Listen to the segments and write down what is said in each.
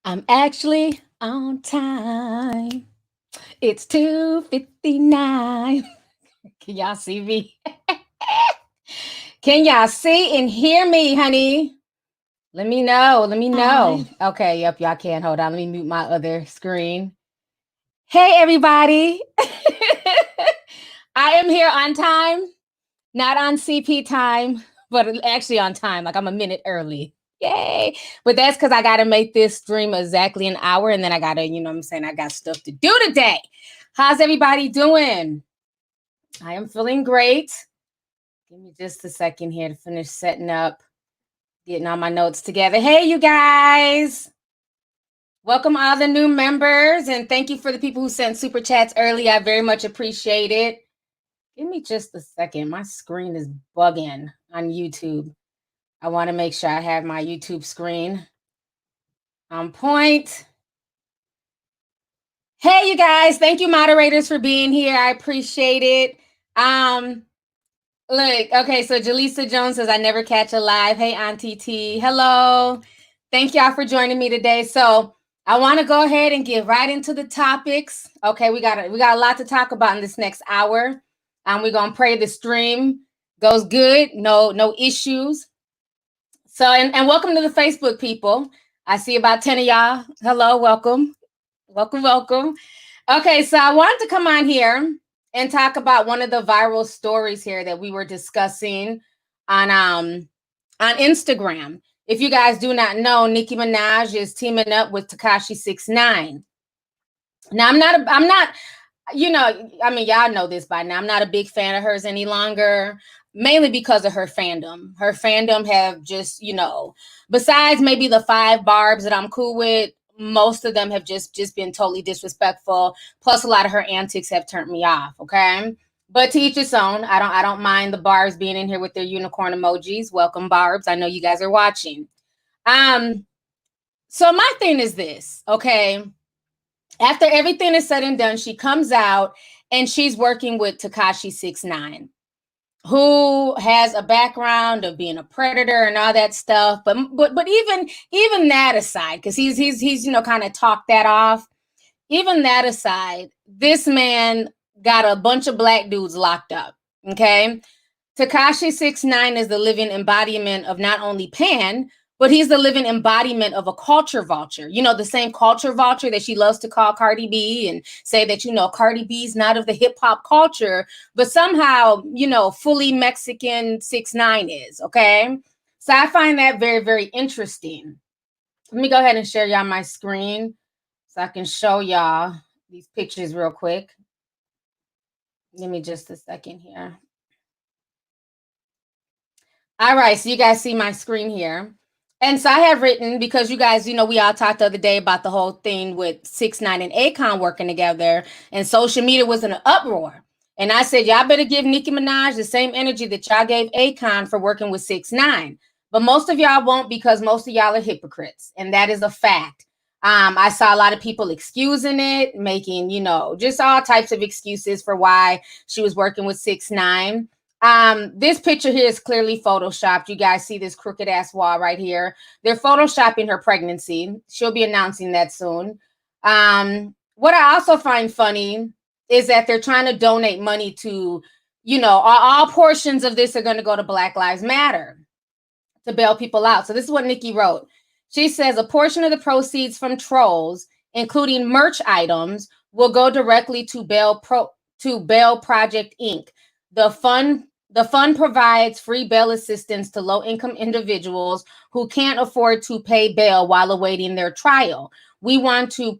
I'm actually on time. It's 2:59. Can y'all see me? Can y'all see and hear me, honey? Let me know. Let me know. Hi. Okay, yep, y'all can. Hold on. Let me mute my other screen. Hey, everybody. I am here on time, not on CP time, but actually on time. Like I'm a minute early. Yay. But that's because I got to make this stream exactly an hour. And then I got to, you know what I'm saying? I got stuff to do today. How's everybody doing? I am feeling great. Give me just a second here to finish setting up, getting all my notes together. Hey, you guys. Welcome all the new members. And thank you for the people who sent super chats early. I very much appreciate it. Give me just a second. My screen is bugging on YouTube. I want to make sure I have my YouTube screen on point. Hey, you guys. Thank you, moderators, for being here. I appreciate it. Look, okay, so Jaleesa Jones says, I never catch a live. Hey, Auntie T. Hello. Thank y'all for joining me today. So I want to go ahead and get right into the topics. Okay, we got a lot to talk about in this next hour. We're gonna pray the stream goes good, no issues. So and welcome to the Facebook people. I see about 10 of y'all. Hello, welcome. Welcome. Okay, so I wanted to come on here and talk about one of the viral stories here that we were discussing on Instagram. If you guys do not know, Nicki Minaj is teaming up with Tekashi 6ix9ine. Now I'm not, you know, I mean, y'all know this by now. I'm not a big fan of hers any longer, mainly because of her fandom. Her fandom have just, besides maybe the 5 barbs that I'm cool with, most of them have just been totally disrespectful. Plus, a lot of her antics have turned me off. Okay, but to each its own. I don't mind the barbs being in here with their unicorn emojis. Welcome, barbs. I know you guys are watching. Um, so my thing is this. Okay, after everything is said and done, she comes out and she's working with Tekashi 6ix9ine, who has a background of being a predator and all that stuff. But even that aside, because he's kind of talked that off. Even that aside, this man got a bunch of black dudes locked up. Okay. Tekashi 6ix9ine is the living embodiment of not only Pan, but he's the living embodiment of a culture vulture. You know, the same culture vulture that she loves to call Cardi B and say that, Cardi B's not of the hip hop culture, but somehow, fully Mexican 6ix9ine is. Okay. So I find that very, very interesting. Let me go ahead and share y'all my screen so I can show y'all these pictures real quick. Give me just a second here. All right, so you guys see my screen here. And so I have written, because you guys, we all talked the other day about the whole thing with 6ix9ine and Akon working together, and social media was in an uproar. And I said, y'all better give Nicki Minaj the same energy that y'all gave Akon for working with 6ix9ine. But most of y'all won't, because most of y'all are hypocrites. And that is a fact. I saw a lot of people excusing it, making, just all types of excuses for why she was working with 6ix9ine. This picture here is clearly photoshopped. You guys see this crooked ass wall right here. They're photoshopping her pregnancy. She'll be announcing that soon. What I also find funny is that they're trying to donate money to, all portions of this are going to go to Black Lives Matter to bail people out. So this is what Nikki wrote. She says a portion of the proceeds from trolls, including merch items, will go directly to Bail Project Inc. The fund provides free bail assistance to low-income individuals who can't afford to pay bail while awaiting their trial. We want to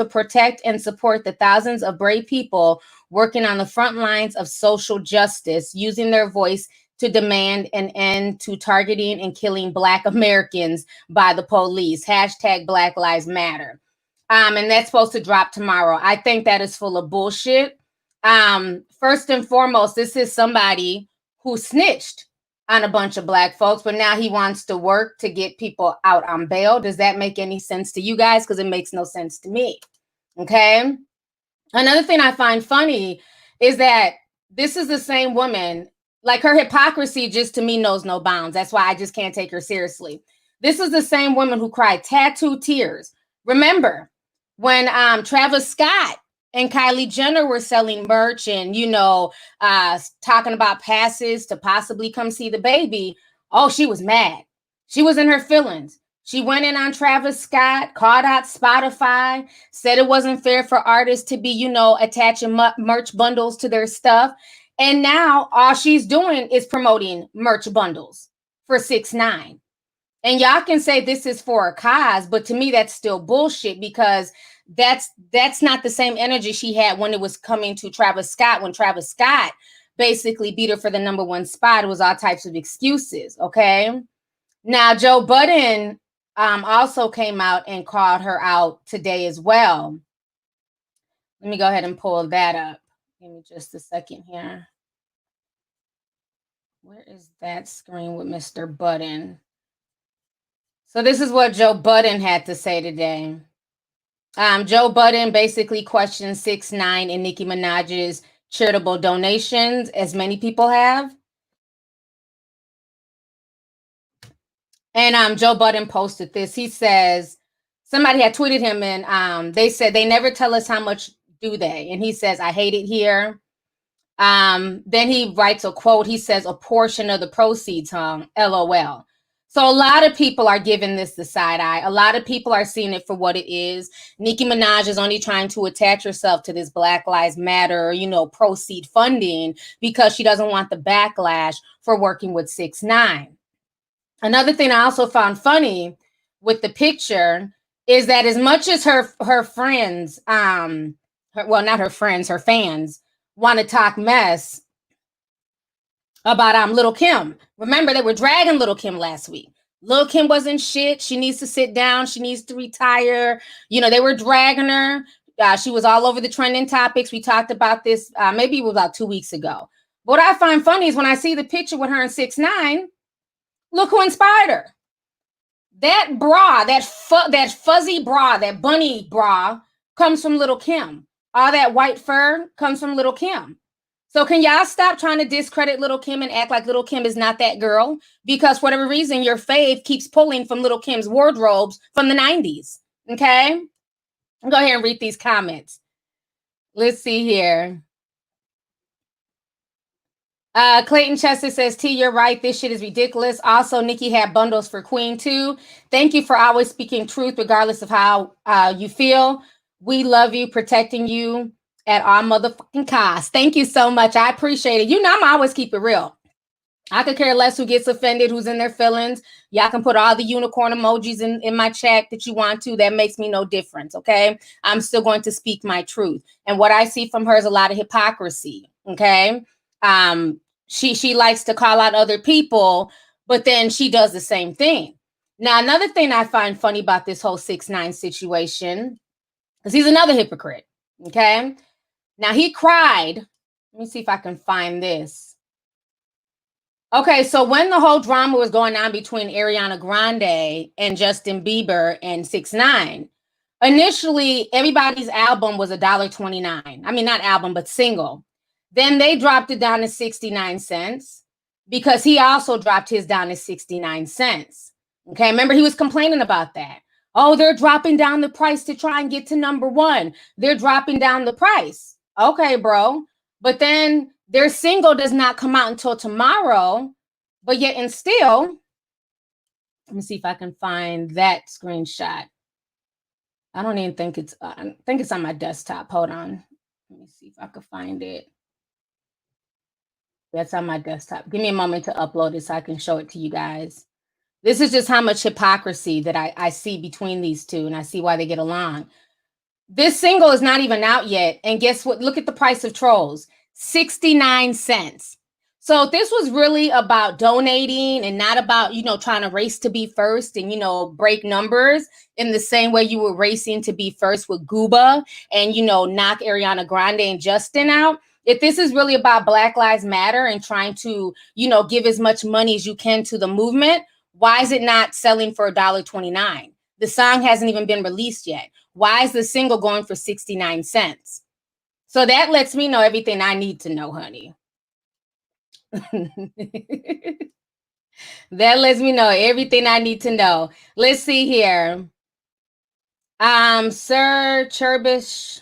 protect and support the thousands of brave people working on the front lines of social justice, using their voice to demand an end to targeting and killing Black Americans by the police. Hashtag Black Lives Matter. And that's supposed to drop tomorrow. I think that is full of bullshit. First and foremost, this is somebody who snitched on a bunch of Black folks, but now he wants to work to get people out on bail. Does that make any sense to you guys? Because it makes no sense to me. Okay. Another thing I find funny is that this is the same woman, like her hypocrisy just to me knows no bounds. That's why I just can't take her seriously. This is the same woman who cried tattoo tears. Remember when Travis Scott and Kylie Jenner were selling merch and, talking about passes to possibly come see the baby. Oh, she was mad. She was in her feelings. She went in on Travis Scott, called out Spotify, said it wasn't fair for artists to be, attaching merch bundles to their stuff. And now all she's doing is promoting merch bundles for 6ix9ine. And y'all can say this is for a cause, but to me that's still bullshit, because that's not the same energy she had when it was coming to Travis Scott. When Travis Scott basically beat her for the number one spot, it was all types of excuses. Okay. Now Joe Budden also came out and called her out today as well. Let me go ahead and pull that up. Give me just a second here. Where is that screen with Mr. Budden? So this is what Joe Budden had to say today. Joe Budden basically questioned 6ix9ine and Nicki Minaj's charitable donations, as many people have. And Joe Budden posted this. He says, somebody had tweeted him, and they said, they never tell us how much do they? And he says, I hate it here. Then he writes a quote. He says, a portion of the proceeds, LOL. So a lot of people are giving this the side eye. A lot of people are seeing it for what it is. Nicki Minaj is only trying to attach herself to this Black Lives Matter, proceed funding, because she doesn't want the backlash for working with 6ix9ine. Another thing I also found funny with the picture is that as much as her friends, not her friends, her fans want to talk mess about Lil' Kim. Remember, they were dragging Lil' Kim last week. Lil' Kim wasn't shit. She needs to sit down. She needs to retire. They were dragging her. She was all over the trending topics. We talked about this maybe it was about 2 weeks ago. But what I find funny is when I see the picture with her and 6ix9ine, look who inspired her. That bra, that fuzzy bra, that bunny bra comes from Lil' Kim. All that white fur comes from Lil' Kim. So can y'all stop trying to discredit Lil' Kim and act like Lil' Kim is not that girl? Because for whatever reason, your fave keeps pulling from Lil' Kim's wardrobes from the 90s. Okay? Go ahead and read these comments. Let's see here. Clayton Chester says, T, you're right. This shit is ridiculous. Also, Nicki had bundles for Queen too. Thank you for always speaking truth, regardless of how you feel. We love you, protecting you at all motherfucking costs. Thank you so much. I appreciate it. I'm always keep it real. I could care less who gets offended, who's in their feelings. Y'all can put all the unicorn emojis in my chat that you want to. That makes me no difference, okay? I'm still going to speak my truth. And what I see from her is a lot of hypocrisy, okay? She likes to call out other people, but then she does the same thing. Now, another thing I find funny about this whole 6ix9ine situation is he's another hypocrite, okay? Now, he cried. Let me see if I can find this. Okay, so when the whole drama was going on between Ariana Grande and Justin Bieber and 6ix9ine, initially, everybody's album was $1.29. I mean, not album, but single. Then they dropped it down to 69 cents because he also dropped his down to 69 cents. Okay, remember he was complaining about that. Oh, they're dropping down the price to try and get to number one. They're dropping down the price. Okay, bro. But then their single does not come out until tomorrow. But yet and still, let me see if I can find that screenshot. I don't even think it's, I think it's on my desktop. Hold on. Let me see if I can find it. That's on my desktop. Give me a moment to upload it so I can show it to you guys. This is just how much hypocrisy that I see between these two, and I see why they get along. This single is not even out yet, and guess what? Look at the price of Trolls, 69 cents. So if this was really about donating and not about, trying to race to be first and, break numbers in the same way you were racing to be first with Gooba and, knock Ariana Grande and Justin out. If this is really about Black Lives Matter and trying to, give as much money as you can to the movement, why is it not selling for $1.29? The song hasn't even been released yet. Why is the single going for 69 cents? So that lets me know everything I need to know, honey. That lets me know everything I need to know. Let's see here. Sir Churbish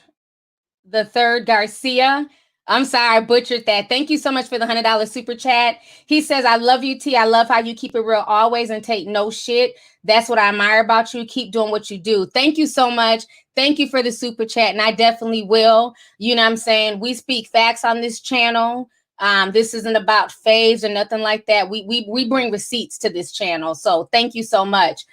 the third Garcia. I'm sorry, I butchered that. Thank you so much for the $100 super chat. He says, I love you, T. I love how you keep it real always and take no shit. That's what I admire about you. Keep doing what you do. Thank you so much. Thank you for the super chat. And I definitely will. You know what I'm saying? We speak facts on this channel. This isn't about faves or nothing like that. We bring receipts to this channel. So thank you so much.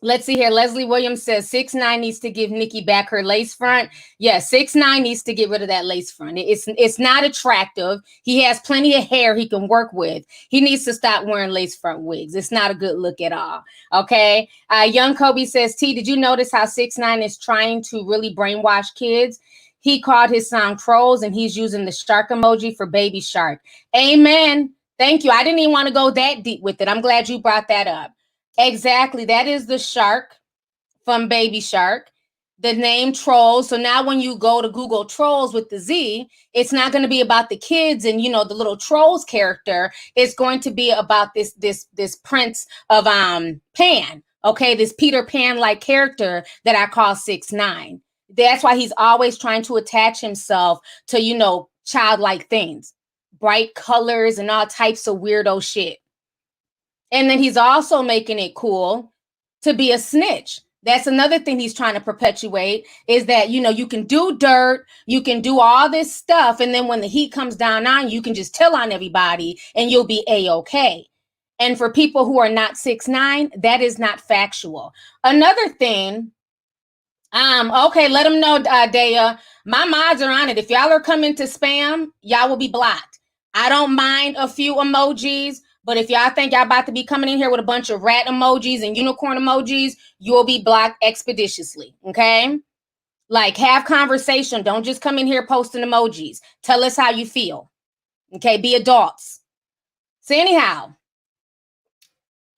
Let's see here. Leslie Williams says 6ix9ine needs to give Nicki back her lace front. Yeah, 6ix9ine needs to get rid of that lace front. It's not attractive. He has plenty of hair he can work with. He needs to stop wearing lace front wigs. It's not a good look at all. Okay. Young Kobe says, T, did you notice how 6ix9ine is trying to really brainwash kids? He called his song Trolls and he's using the shark emoji for baby shark. Amen. Thank you. I didn't even want to go that deep with it. I'm glad you brought that up. Exactly. That is the shark from Baby Shark. The name Trolls. So now when you go to Google Trolls with the Z, it's not going to be about the kids and, you know, the little Trolls character. It's going to be about this prince of Pan. Okay, this Peter Pan-like character that I call 6ix9ine. That's why he's always trying to attach himself to, you know, childlike things, bright colors and all types of weirdo shit. And then he's also making it cool to be a snitch. That's another thing he's trying to perpetuate is that, you know, you can do dirt, you can do all this stuff. And then when the heat comes down on you, you can just tell on everybody and you'll be A-okay. And for people who are not 6ix9ine, that is not factual. Another thing, okay, let them know, Daya, my mods are on it. If y'all are coming to spam, y'all will be blocked. I don't mind a few emojis. But if y'all think y'all about to be coming in here with a bunch of rat emojis and unicorn emojis, you will be blocked expeditiously, okay? Like, have conversation. Don't just come in here posting emojis. Tell us how you feel, okay? Be adults. So anyhow,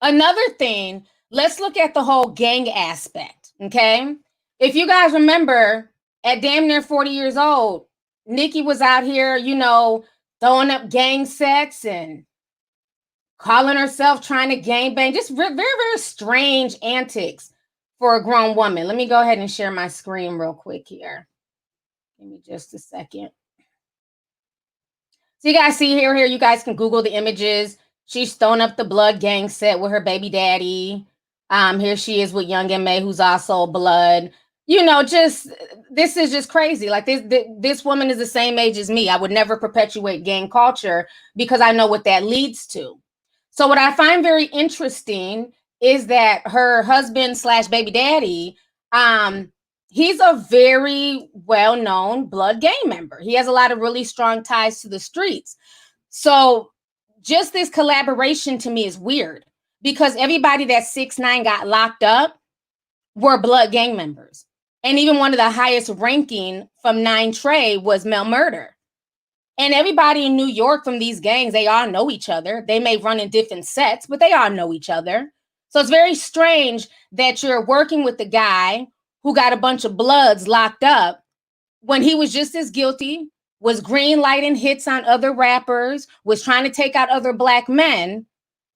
another thing, let's look at the whole gang aspect, okay? If you guys remember, at damn near 40 years old, Nicki was out here, you know, throwing up gang sex and calling herself trying to gangbang, just very, very strange antics for a grown woman. Let me go ahead and share my screen real quick here. Give me just a second. So you guys see here, you guys can Google the images. She's throwing up the blood gang set with her baby daddy. Here she is with Young M.A., who's also blood. You know, just, this is just crazy. Like this woman is the same age as me. I would never perpetuate gang culture because I know what that leads to. So what I find very interesting is that her husband / baby daddy, he's a very well-known blood gang member. He has a lot of really strong ties to the streets. So just this collaboration to me is weird because everybody that 6ix9ine got locked up were blood gang members. And even one of the highest ranking from 9 Trey was Mel Murder. And everybody in New York from these gangs, they all know each other. They may run in different sets, but they all know each other. So it's very strange that you're working with the guy who got a bunch of bloods locked up when he was just as guilty, was green lighting hits on other rappers, was trying to take out other black men,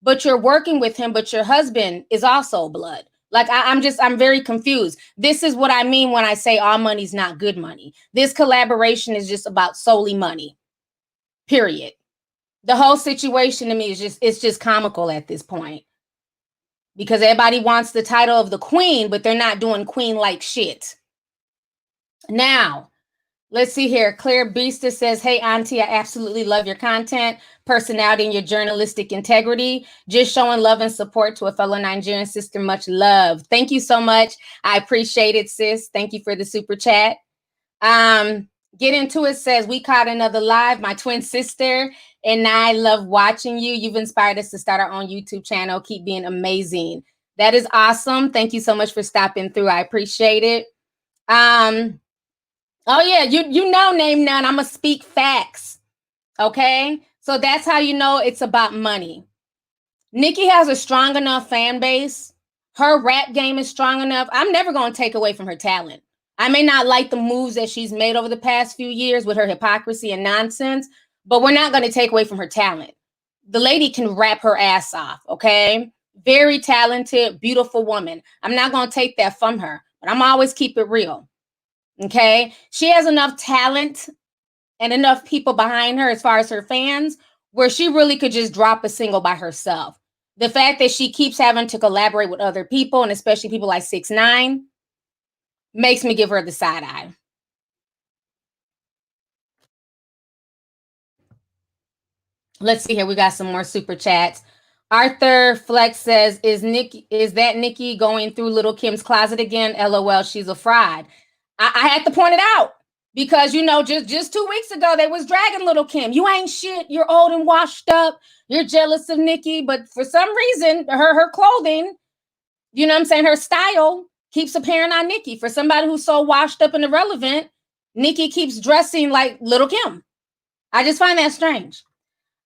but you're working with him, but your husband is also blood. Like, I'm very confused. This is what I mean when I say all money's not good money. This collaboration is just about solely money. Period. The whole situation to me is just comical at this point because everybody wants the title of the queen, but they're not doing queen-like shit. Now, let's see here. Claire Beasta says, hey, Auntie, I absolutely love your content, personality, and your journalistic integrity. Just showing love and support to a fellow Nigerian sister. Much love. Thank you so much. I appreciate it, sis. Thank you for the super chat. Get Into It says, we caught another live. My twin sister and I love watching you. You've inspired us to start our own YouTube channel. Keep being amazing. That is awesome. Thank you so much for stopping through. I appreciate it. Oh yeah, you know, name none. I'm gonna speak facts. Okay, so that's how you know it's about money. Nicki has a strong enough fan base. Her rap game is strong enough. I'm never gonna take away from her talent. I may not like the moves that she's made over the past few years with her hypocrisy and nonsense, but we're not going to take away from her talent. the lady can rap her ass off, okay? Very talented, beautiful woman. I'm not going to take that from her, but I'm always keep it real, okay? She has enough talent and enough people behind her as far as her fans where she really could just drop a single by herself. The fact that she keeps having to collaborate with other people, and especially people like 6ix9ine, makes me give her the side eye. Let's see here. We got some more super chats. Arthur Flex says, is that Nicki going through Little Kim's closet again? LOL, she's a fraud. I had to point it out because, you know, just 2 weeks ago, they was dragging Little Kim. You ain't shit. You're old and washed up. You're jealous of Nicki. But for some reason, her clothing, you know what I'm saying, her style keeps appearing on Nicki. For somebody who's so washed up and irrelevant, Nicki keeps dressing like Little Kim. I just find that strange.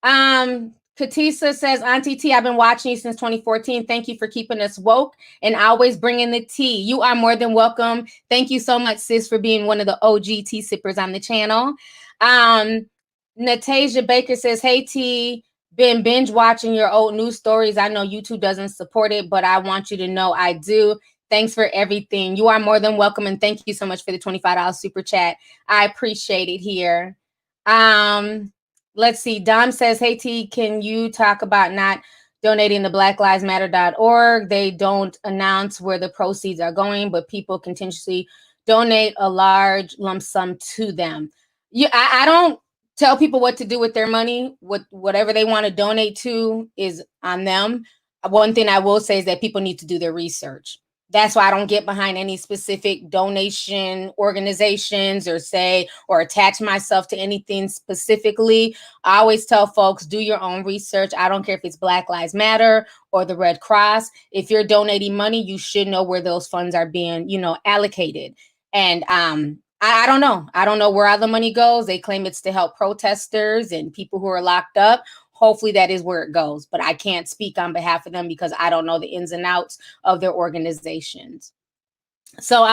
Katisa says, Auntie T, I've been watching you since 2014. Thank you for keeping us woke and always bringing the tea. You are more than welcome. Thank you so much, sis, for being one of the OG tea sippers on the channel. Natasia Baker says, hey, T, been binge watching your old news stories. I know YouTube doesn't support it, but I want you to know I do. Thanks for everything. You are more than welcome, and thank you so much for the $25 super chat. I appreciate it here. Let's see. Dom says, hey, T, can you talk about not donating to blacklivesmatter.org? They don't announce where the proceeds are going, but people continuously donate a large lump sum to them. I don't tell people what to do with their money. Whatever they want to donate to is on them. One thing I will say is that people need to do their research. That's why I don't get behind any specific donation organizations or attach myself to anything specifically. I always tell folks, do your own research. I don't care if it's Black Lives Matter or the Red Cross. If you're donating money, you should know where those funds are being, allocated. And I don't know. I don't know where all the money goes. They claim it's to help protesters and people who are locked up. Hopefully that is where it goes, but I can't speak on behalf of them because I don't know the ins and outs of their organizations. So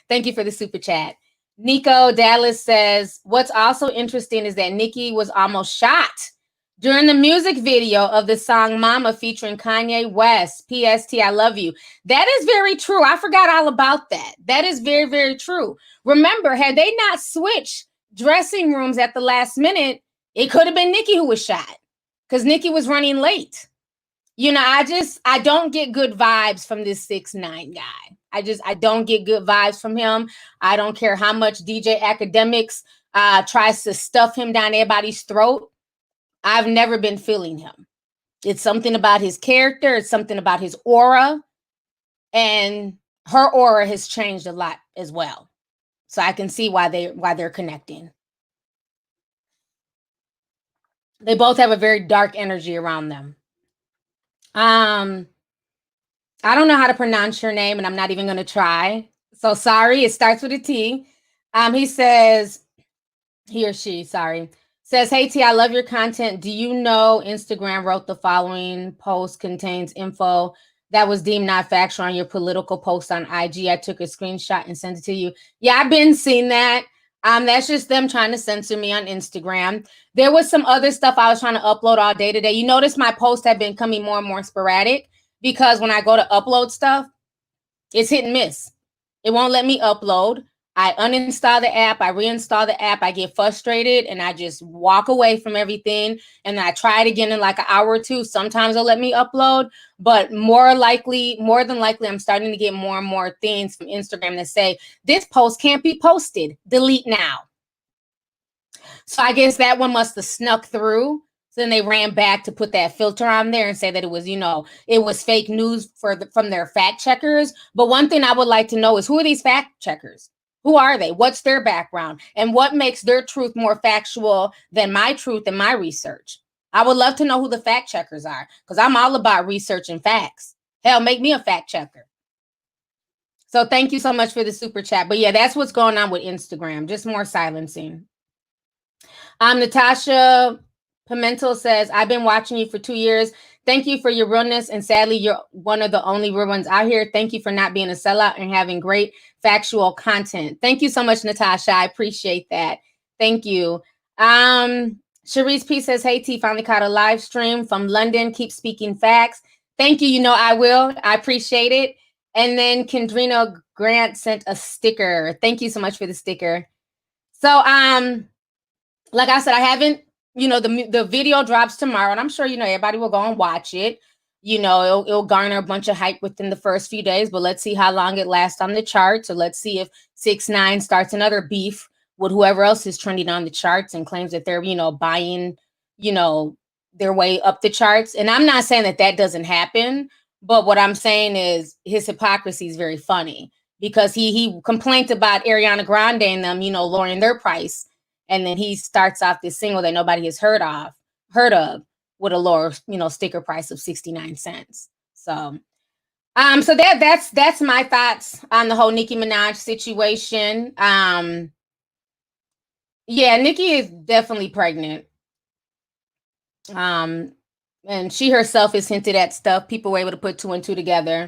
thank you for the super chat. Nico Dallas says, what's also interesting is that Nicki was almost shot during the music video of the song Mama featuring Kanye West. PST, I love you. That is very true. I forgot all about that. That is very, very true. Remember, had they not switched dressing rooms at the last minute, it could have been Nicki who was shot. Because Nicki was running late. I don't get good vibes from this 6ix9ine guy. I don't get good vibes from him. I don't care how much DJ Academics tries to stuff him down everybody's throat. I've never been feeling him. It's something about his character. It's something about his aura. And her aura has changed a lot as well. So I can see why they're connecting. They both have a very dark energy around them. I don't know how to pronounce your name, and I'm not even going to try. So sorry. It starts with a T. He says, he or she, sorry, says, hey, T, I love your content. Do you know Instagram wrote the following post contains info that was deemed not factual on your political post on IG? I took a screenshot and sent it to you. Yeah, I've been seeing that. That's just them trying to censor me on Instagram. There was some other stuff I was trying to upload all day today. You notice my posts have been coming more and more sporadic because when I go to upload stuff, it's hit and miss. It won't let me upload. I uninstall the app. I reinstall the app. I get frustrated and I just walk away from everything. And then I try it again in like an hour or two. Sometimes they'll let me upload, but more than likely, I'm starting to get more and more things from Instagram that say, this post can't be posted. Delete now. So I guess that one must have snuck through. So then they ran back to put that filter on there and say that it was, it was fake news from their fact checkers. But one thing I would like to know is, who are these fact checkers? Who are they? What's their background? And what makes their truth more factual than my truth and my research? I would love to know who the fact checkers are, because I'm all about research and facts. Hell, make me a fact checker. So thank you so much for the super chat. But yeah, that's what's going on with Instagram. Just more silencing. Natasha Pimentel says, I've been watching you for 2 years. Thank you for your realness. And sadly, you're one of the only real ones out here. Thank you for not being a sellout and having great factual content. Thank you so much, Natasha. I appreciate that. Thank you. Sharice P says, hey, T, finally caught a live stream from London. Keep speaking facts. Thank you. You know I will. I appreciate it. And then Kendrino Grant sent a sticker. Thank you so much for the sticker. So, like I said, I haven't, the video drops tomorrow, and I'm sure, everybody will go and watch it. It'll garner a bunch of hype within the first few days, but let's see how long it lasts on the charts. So let's see if 6ix9ine starts another beef with whoever else is trending on the charts and claims that they're, buying, their way up the charts. And I'm not saying that that doesn't happen, but what I'm saying is his hypocrisy is very funny, because he complained about Ariana Grande and them, lowering their price. And then he starts off this single that nobody has heard of with a lower, sticker price of 69 cents. So that's my thoughts on the whole Nicki Minaj situation. Yeah, Nicki is definitely pregnant. And she herself has hinted at stuff. People were able to put 2 and 2 together.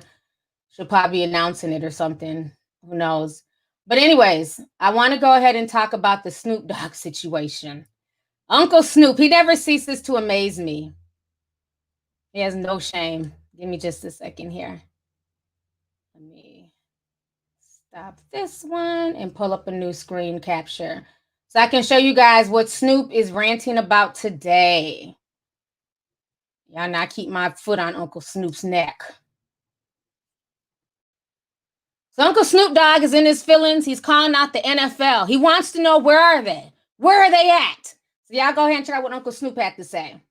She'll probably be announcing it or something. Who knows? But anyways, I want to go ahead and talk about the Snoop Dogg situation. Uncle Snoop, he never ceases to amaze me. He has no shame. Give me just a second here. Let me stop this one and pull up a new screen capture so I can show you guys what Snoop is ranting about today. Y'all not keep my foot on Uncle Snoop's neck. So Uncle Snoop Dogg is in his feelings. He's calling out the NFL. He wants to know, where are they? Where are they at? So y'all go ahead and check out what Uncle Snoop had to say.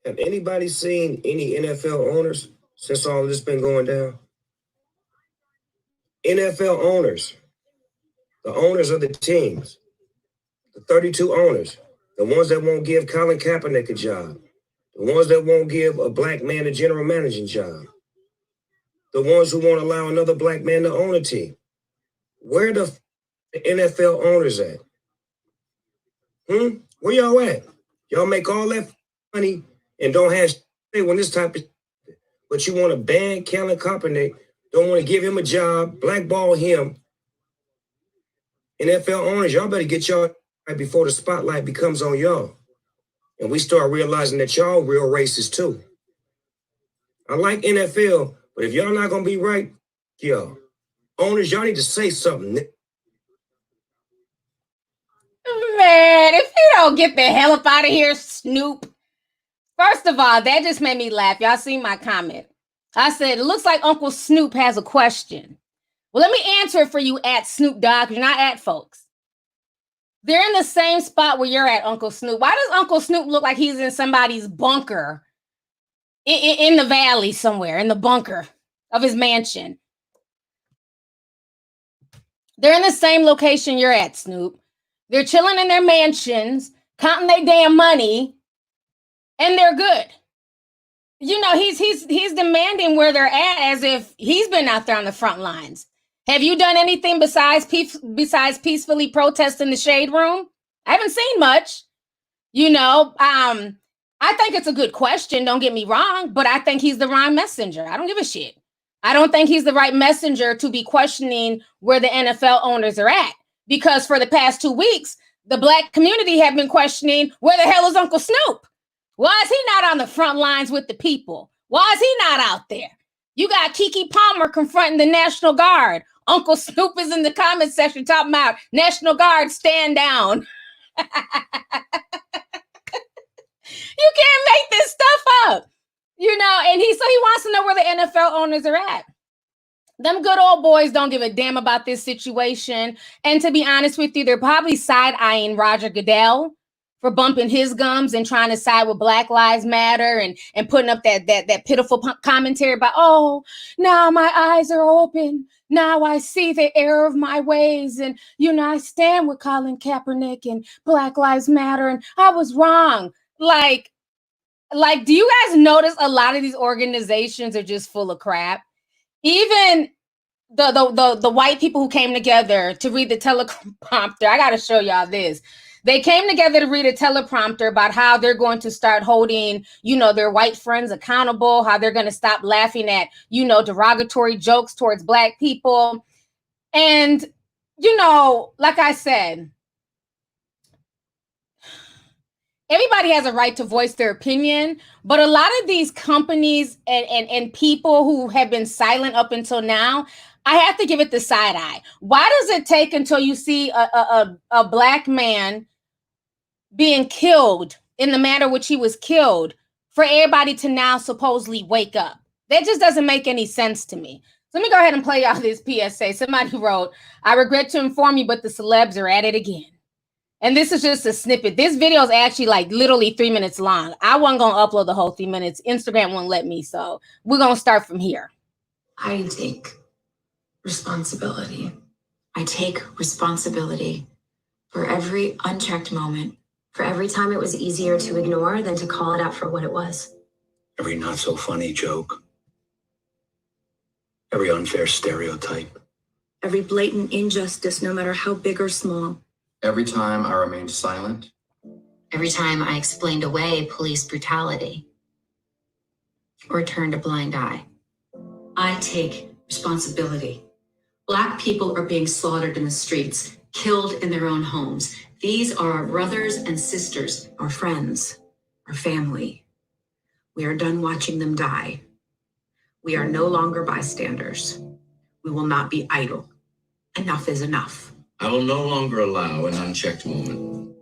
Have anybody seen any NFL owners since all this been going down? NFL owners, the owners of the teams, the 32 owners, the ones that won't give Colin Kaepernick a job, the ones that won't give a black man a general managing job, the ones who won't allow another black man to own a team. Where the NFL owners at? Where y'all at? Y'all make all that money and don't have say when this type of, but you want to ban Colin Kaepernick, don't want to give him a job, blackball him. NFL owners, y'all better get y'all right before the spotlight becomes on y'all. And we start realizing that y'all real racist too. I like NFL, but if y'all not going to be right, y'all. Owners, y'all need to say something. Man, if you don't get the hell up out of here, Snoop. First of all, that just made me laugh. Y'all see my comment. I said, it looks like Uncle Snoop has a question. Well, let me answer it for you at Snoop Dogg. You're not at, folks. They're in the same spot where you're at, Uncle Snoop. Why does Uncle Snoop look like he's in somebody's bunker in the valley somewhere, in the bunker of his mansion? They're in the same location you're at, Snoop. They're chilling in their mansions, counting their damn money, and they're good. He's demanding where they're at as if he's been out there on the front lines. Have you done anything besides peacefully protest in the shade room? I haven't seen much. I think it's a good question, don't get me wrong, but I think he's the wrong messenger. I don't give a shit. I don't think he's the right messenger to be questioning where the NFL owners are at, because for the past 2 weeks, the black community have been questioning, where the hell is Uncle Snoop? Why is he not on the front lines with the people? Why is he not out there? You got Keke Palmer confronting the National Guard. Uncle Snoop is in the comment section talking about National Guard, stand down. You can't make this stuff up. And he wants to know where the NFL owners are at. Them good old boys don't give a damn about this situation. And to be honest with you, they're probably side-eyeing Roger Goodell for bumping his gums and trying to side with Black Lives Matter and putting up that pitiful commentary about, oh, now my eyes are open. Now I see the error of my ways. And, I stand with Colin Kaepernick and Black Lives Matter. And I was wrong. Like, do you guys notice a lot of these organizations are just full of crap? Even the white people who came together to read the teleprompter. I got to show y'all this. They came together to read a teleprompter about how they're going to start holding, their white friends accountable, how they're going to stop laughing at, derogatory jokes towards Black people. And, like I said, everybody has a right to voice their opinion, but a lot of these companies and people who have been silent up until now, I have to give it the side eye. Why does it take until you see a black man being killed in the manner which he was killed for everybody to now supposedly wake up? That just doesn't make any sense to me. So let me go ahead and play y'all this PSA. Somebody wrote, I regret to inform you, but the celebs are at it again. And this is just a snippet. This video is actually like literally 3 minutes long. I wasn't going to upload the whole 3 minutes. Instagram won't let me. So we're going to start from here. I take responsibility. I take responsibility for every unchecked moment, for every time it was easier to ignore than to call it out for what it was. Every not so funny joke. Every unfair stereotype. Every blatant injustice, no matter how big or small. Every time I remained silent. Every time I explained away police brutality or turned a blind eye. I take responsibility. Black people are being slaughtered in the streets, killed in their own homes. These are our brothers and sisters, our friends, our family. We are done watching them die. We are no longer bystanders. We will not be idle. Enough is enough. I will no longer allow an unchecked moment.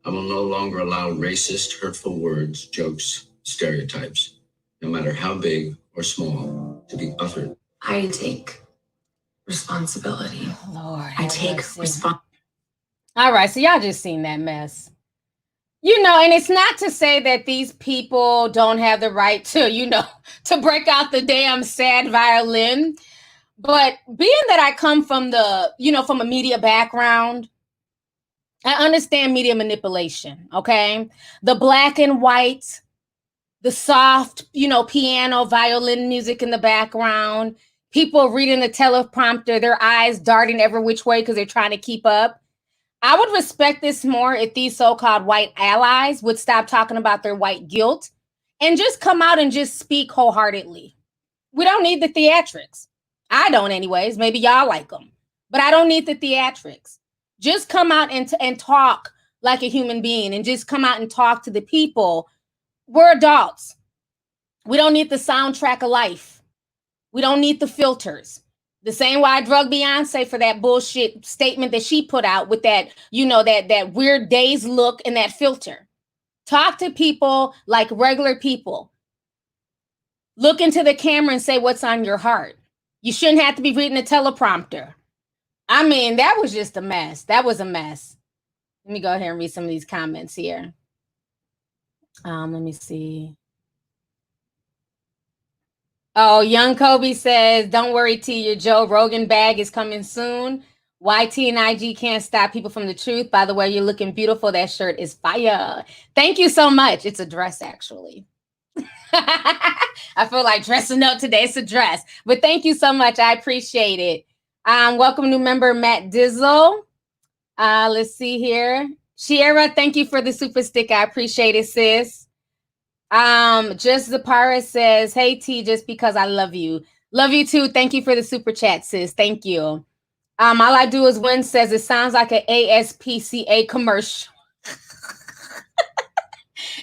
I will no longer allow racist, hurtful words, jokes, stereotypes, no matter how big or small, to be uttered. I take responsibility. Lord, I take responsibility. All right, so y'all just seen that mess. You know, and it's not to say that these people don't have the right to, you know, to break out the damn sad violin. But being that I come from the, you know, from a media background, I understand media manipulation, okay? The black and white, the soft, you know, piano, violin music in the background, people reading the teleprompter, their eyes darting every which way because they're trying to keep up. I would respect this more if these so-called white allies would stop talking about their white guilt and just come out and just speak wholeheartedly. We don't need the theatrics. I don't anyways. Maybe y'all like them. But I don't need the theatrics. Just come out and talk like a human being and just come out and talk to the people. We're adults. We don't need the soundtrack of life. We don't need the filters. The same way I drug Beyonce for that bullshit statement that she put out with that, you know, that weird days look and that filter. Talk to people like regular people. Look into the camera and say what's on your heart. You shouldn't have to be reading a teleprompter. I mean, that was just a mess. That was a mess. Let me go ahead and read some of these comments here. Let me see. Oh, Young Kobe says, don't worry, T, your Joe Rogan bag is coming soon. YT and IG can't stop people from the truth. By the way, you're looking beautiful. That shirt is fire. Thank you so much. It's a dress, actually. I feel like dressing up today. It's a dress. But thank you so much. I appreciate it. Welcome new member, Matt Dizzle. Let's see here. Shiera, thank you for the super stick. I appreciate it, sis. Just Zapara says, hey T, just because I love you. Love you too. Thank you for the super chat, sis. Thank you. All I do is win says it sounds like an ASPCA commercial.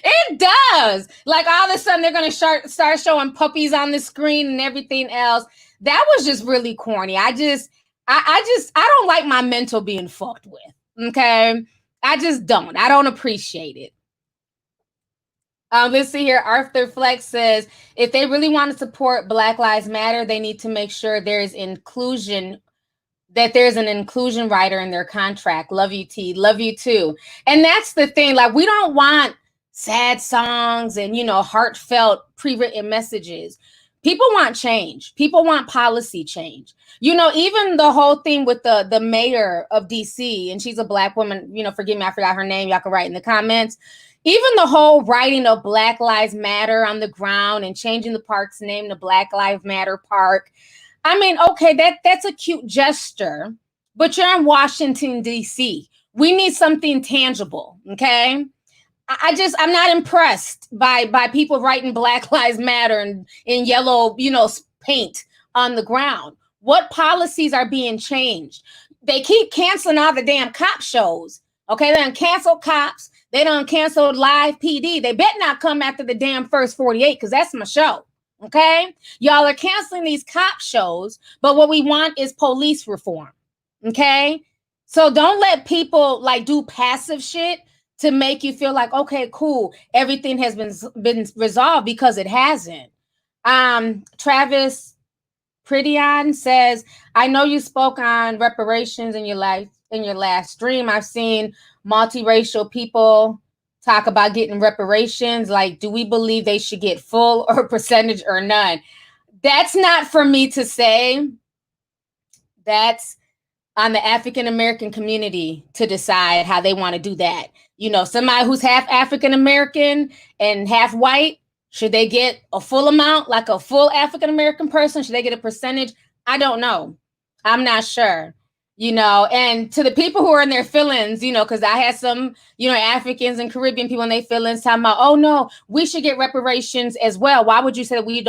It does. Like all of a sudden they're going to start showing puppies on the screen and everything else. That was just really corny. I don't like my mental being fucked with. Okay. I just don't. I don't appreciate it. Let's see here. Arthur Flex says, if they really want to support Black Lives Matter, they need to make sure there's inclusion, that there's an inclusion rider in their contract. Love you, T. Love you too. And that's the thing. Like, we don't want sad songs and, you know, heartfelt pre-written messages. People want change. People want policy change. You know, even the whole thing with the mayor of DC, and she's a Black woman, you know, forgive me, I forgot her name. Y'all can write in the comments. Even the whole writing of Black Lives Matter on the ground and changing the park's name to Black Lives Matter Park. I mean, okay, that's a cute gesture, but you're in Washington, D.C. We need something tangible, okay? I'm not impressed by people writing Black Lives Matter in yellow, you know, paint on the ground. What policies are being changed? They keep canceling all the damn cop shows, okay? They cancel cops. They done canceled Live PD. They better not come after the damn first 48 because that's my show. Okay? Y'all are canceling these cop shows, but what we want is police reform. Okay? So don't let people like do passive shit to make you feel like, okay, cool, everything has been resolved, because it hasn't. Travis Pridion says, I know you spoke on reparations in your last stream. I've seen multiracial people talk about getting reparations. Like, do we believe they should get full or percentage or none? That's not for me to say. That's on the African American community to decide how they want to do that. You know, somebody who's half African American and half white, should they get a full amount, like a full African American person? Should they get a percentage? I don't know. I'm not sure. You know, and to the people who are in their feelings, you know, because I had some, you know, Africans and Caribbean people in their feelings talking about, oh no, we should get reparations as well. Why would you say that we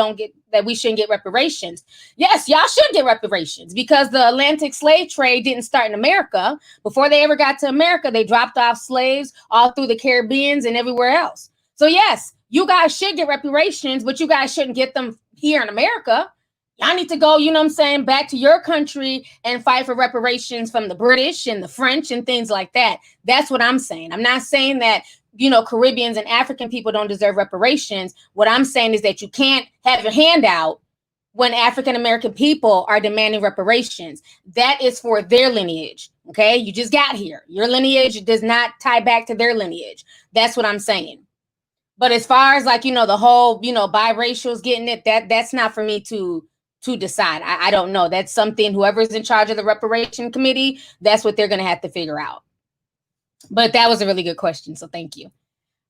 shouldn't get reparations? Yes, y'all should get reparations, because the Atlantic slave trade didn't start in America. Before they ever got to America, they dropped off slaves all through the Caribbeans and everywhere else. So yes, you guys should get reparations, but you guys shouldn't get them here in America. Y'all need to go, you know what I'm saying, back to your country and fight for reparations from the British and the French and things like that. That's what I'm saying. I'm not saying that, you know, Caribbeans and African people don't deserve reparations. What I'm saying is that you can't have your hand out when African American people are demanding reparations. That is for their lineage. Okay, you just got here. Your lineage does not tie back to their lineage. That's what I'm saying. But as far as like, you know, the whole, you know, biracials getting it, that's not for me to decide. I don't know. That's something whoever's in charge of the reparation committee, that's what they're going to have to figure out. But that was a really good question. So thank you.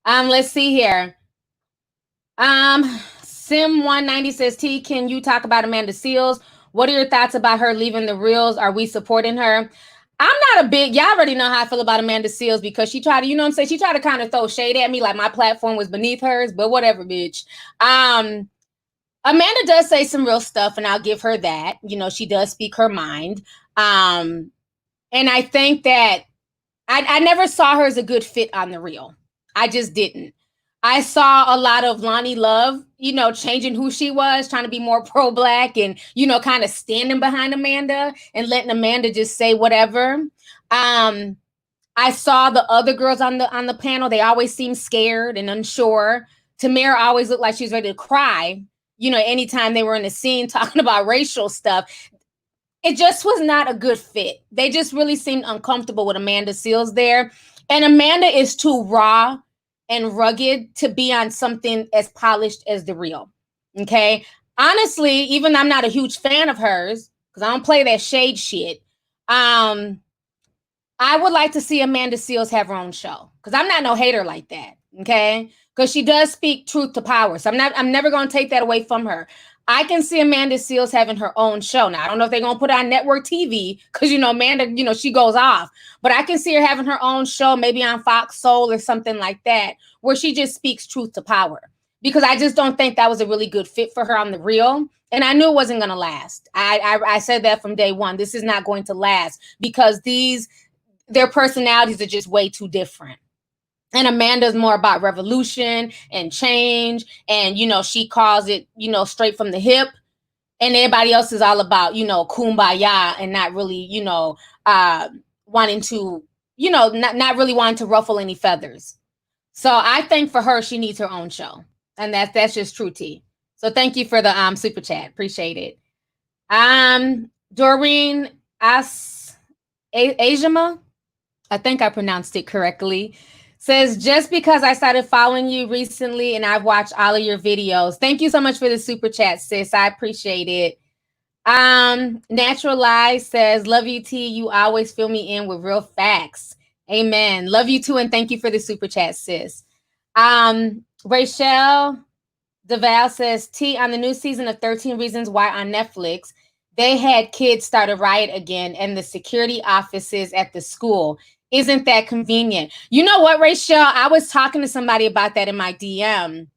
Let's see here. Sim190 says, T, can you talk about Amanda Seales? What are your thoughts about her leaving the reels? Are we supporting her? I'm not a big, y'all already know how I feel about Amanda Seales, because she tried to, you know what I'm saying? She tried to kind of throw shade at me like my platform was beneath hers, but whatever, bitch. Amanda does say some real stuff, and I'll give her that. You know, she does speak her mind. And I think that I never saw her as a good fit on the reel. I just didn't. I saw a lot of Lonnie Love, you know, changing who she was, trying to be more pro-Black and, you know, kind of standing behind Amanda and letting Amanda just say whatever. I saw the other girls on the panel. They always seemed scared and unsure. Tamara always looked like she was ready to cry, you know, anytime they were in the scene talking about racial stuff. It just was not a good fit. They just really seemed uncomfortable with Amanda Seales there. And Amanda is too raw and rugged to be on something as polished as The Real. Okay. Honestly, even though I'm not a huge fan of hers, because I don't play that shade shit, I would like to see Amanda Seales have her own show, because I'm not no hater like that. Okay. Because she does speak truth to power. So I'm never going to take that away from her. I can see Amanda Seales having her own show. Now, I don't know if they're going to put it on network TV, because, you know, Amanda, you know, she goes off. But I can see her having her own show, maybe on Fox Soul or something like that, where she just speaks truth to power. Because I just don't think that was a really good fit for her on The Real. And I knew it wasn't going to last. I said that from day one. This is not going to last, because their personalities are just way too different. And Amanda's more about revolution and change. And, you know, she calls it, you know, straight from the hip. And everybody else is all about, you know, kumbaya and not really, you know, wanting to, you know, not really wanting to ruffle any feathers. So I think for her, she needs her own show. And that's just true tea. So thank you for the super chat. Appreciate it. Doreen Ajima, I think I pronounced it correctly, says, just because I started following you recently and I've watched all of your videos. Thank you so much for the super chat, sis. I appreciate it. Natural Lies says, love you, T. You always fill me in with real facts. Amen. Love you too. And thank you for the super chat, sis. Rachel Deval says, T, on the new season of 13 Reasons Why on Netflix, they had kids start a riot again and the security offices at the school. Isn't that convenient? You know what, Rachel? I was talking to somebody about that in my DM.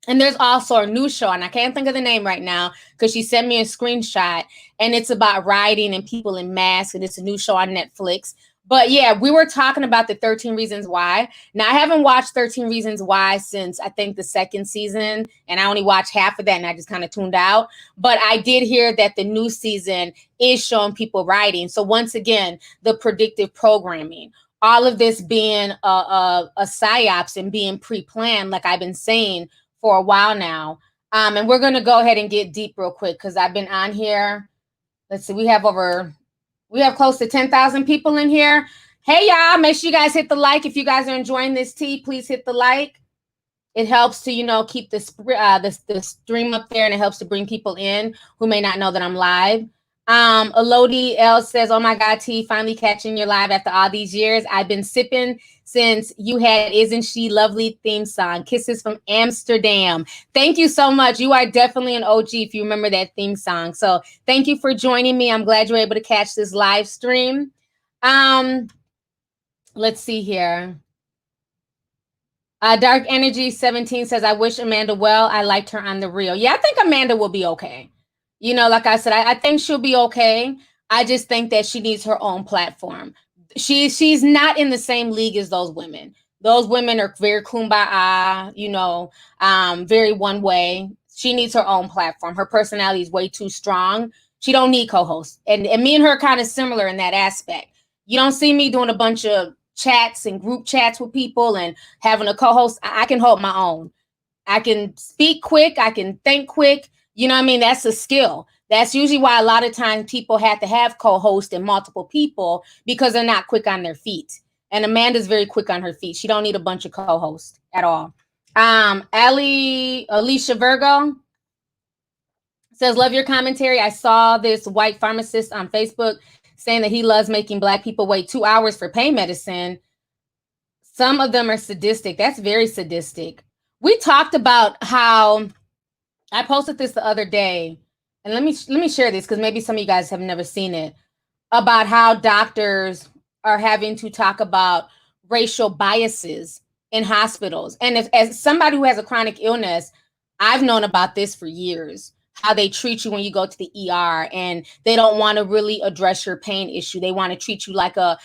And there's also a new show, and I can't think of the name right now because she sent me a screenshot, and it's about rioting and people in masks, and it's a new show on Netflix. But yeah, we were talking about the 13 Reasons Why. Now, I haven't watched 13 Reasons Why since I think the second season, and I only watched half of that and I just kind of tuned out. But I did hear that the new season is showing people writing. So once again, the predictive programming, all of this being a psyops and being pre-planned, like I've been saying for a while now. And we're going to go ahead and get deep real quick because I've been on here. Let's see, we have close to 10,000 people in here. Hey, y'all, make sure you guys hit the like. If you guys are enjoying this tea, please hit the like. It helps to, keep the stream up there, and it helps to bring people in who may not know that I'm live. Elodie L says, oh my God, T, finally catching your live after all these years. I've been sipping since you had Isn't She Lovely theme song. Kisses from Amsterdam. Thank you so much. You are definitely an OG if you remember that theme song. So thank you for joining me. I'm glad you're able to catch this live stream. Let's see here. Dark Energy 17 says, I wish Amanda well. I liked her on The Real. Yeah, I think Amanda will be okay. Like I said, I think she'll be okay. I just think that she needs her own platform. She's not in the same league as those women. Those women are very kumbaya, very one way. She needs her own platform. Her personality is way too strong. She don't need co-hosts. And me and her are kind of similar in that aspect. You don't see me doing a bunch of chats and group chats with people and having a co-host. I can hold my own. I can speak quick. I can think quick. You know what I mean? That's a skill. That's usually why a lot of times people have to have co-hosts and multiple people because they're not quick on their feet. And Amanda's very quick on her feet. She don't need a bunch of co-hosts at all. Alicia Virgo says, love your commentary. I saw this white pharmacist on Facebook saying that he loves making Black people wait 2 hours for pain medicine. Some of them are sadistic. That's very sadistic. We talked about how I posted this the other day, and let me share this because maybe some of you guys have never seen it, about how doctors are having to talk about racial biases in hospitals. And as somebody who has a chronic illness, I've known about this for years, how they treat you when you go to the ER, and they don't want to really address your pain issue. They want to treat you like a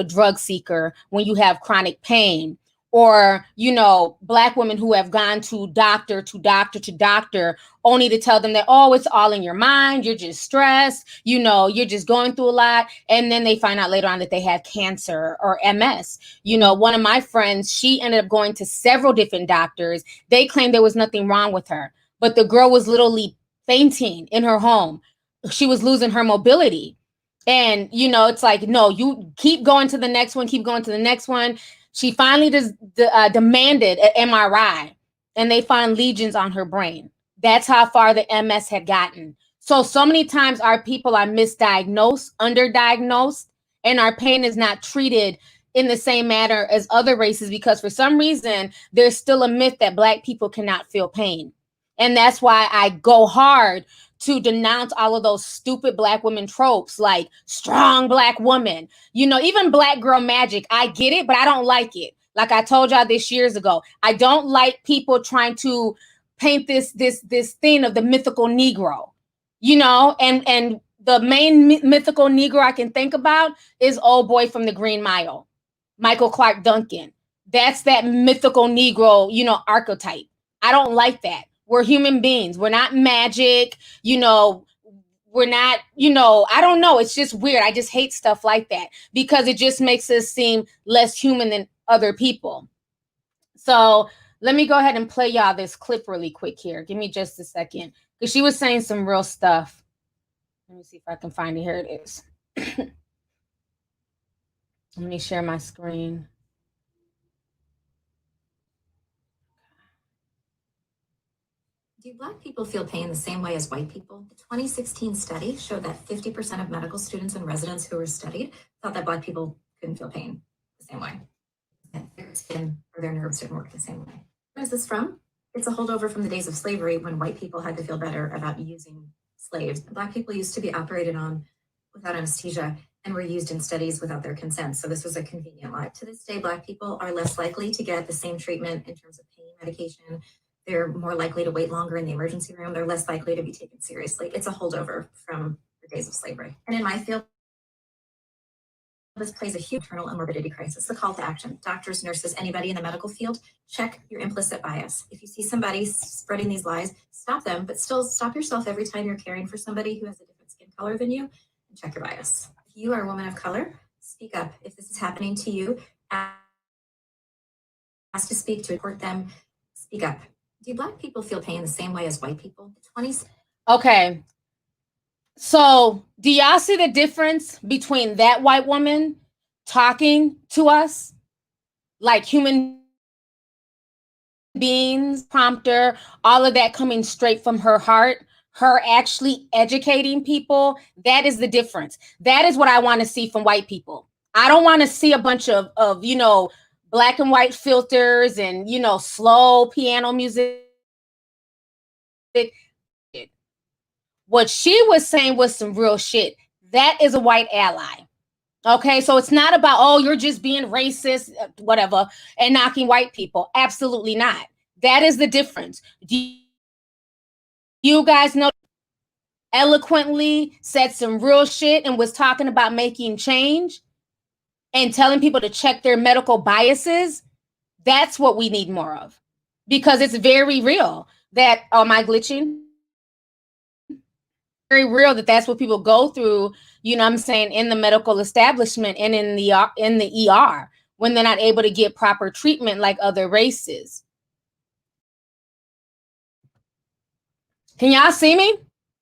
drug seeker when you have chronic pain. Or, Black women who have gone to doctor, only to tell them that, oh, it's all in your mind. You're just stressed. You're just going through a lot. And then they find out later on that they have cancer or MS. One of my friends, she ended up going to several different doctors. They claimed there was nothing wrong with her, but the girl was literally fainting in her home. She was losing her mobility. And, it's like, no, you keep going to the next one, keep going to the next one. She finally demanded an MRI, and they found lesions on her brain. That's how far the MS had gotten. So many times our people are misdiagnosed, underdiagnosed, and our pain is not treated in the same manner as other races because for some reason, there's still a myth that Black people cannot feel pain. And that's why I go hard to denounce all of those stupid Black women tropes, like strong Black woman, even Black girl magic. I get it, but I don't like it. Like I told y'all this years ago, I don't like people trying to paint this thing of the mythical Negro, and the main mythical Negro I can think about is old boy from the Green Mile, Michael Clark Duncan. That's that mythical Negro, archetype. I don't like that. We're human beings. We're not magic. We're not, I don't know. It's just weird. I just hate stuff like that because it just makes us seem less human than other people. So let me go ahead and play y'all this clip really quick here. Give me just a second because she was saying some real stuff. Let me see if I can find it. Here it is. Let me share my screen. Do Black people feel pain the same way as white people? The 2016 study showed that 50% of medical students and residents who were studied thought that Black people couldn't feel pain the same way. That their skin or their nerves didn't work the same way. Where is this from? It's a holdover from the days of slavery when white people had to feel better about using slaves. Black people used to be operated on without anesthesia and were used in studies without their consent. So this was a convenient lie. To this day, Black people are less likely to get the same treatment in terms of pain medication. They're more likely to wait longer in the emergency room. They're less likely to be taken seriously. It's a holdover from the days of slavery. And in my field, This plays a huge maternal and morbidity crisis. The call to action. Doctors, nurses, anybody in the medical field, check your implicit bias. If you see somebody spreading these lies, stop them, but still stop yourself every time you're caring for somebody who has a different skin color than you, and check your bias. If you are a woman of color, speak up. If this is happening to you, ask to speak, to report them, speak up. Do Black people feel pain the same way as white people? The 20s. Okay. So, do y'all see the difference between that white woman talking to us like human beings, prompter, all of that coming straight from her heart, her actually educating people? That is the difference. That is what I want to see from white people. I don't want to see a bunch of black and white filters and, slow piano music. What she was saying was some real shit. That is a white ally. Okay, so it's not about, oh, you're just being racist, whatever, and knocking white people. Absolutely not. That is the difference. Do you guys know? Eloquently said some real shit and was talking about making change and telling people to check their medical biases. That's what we need more of, because it's very real that, am I glitching? Very real that's what people go through, I'm saying, in the medical establishment and in the ER when they're not able to get proper treatment like other races. Can y'all see me?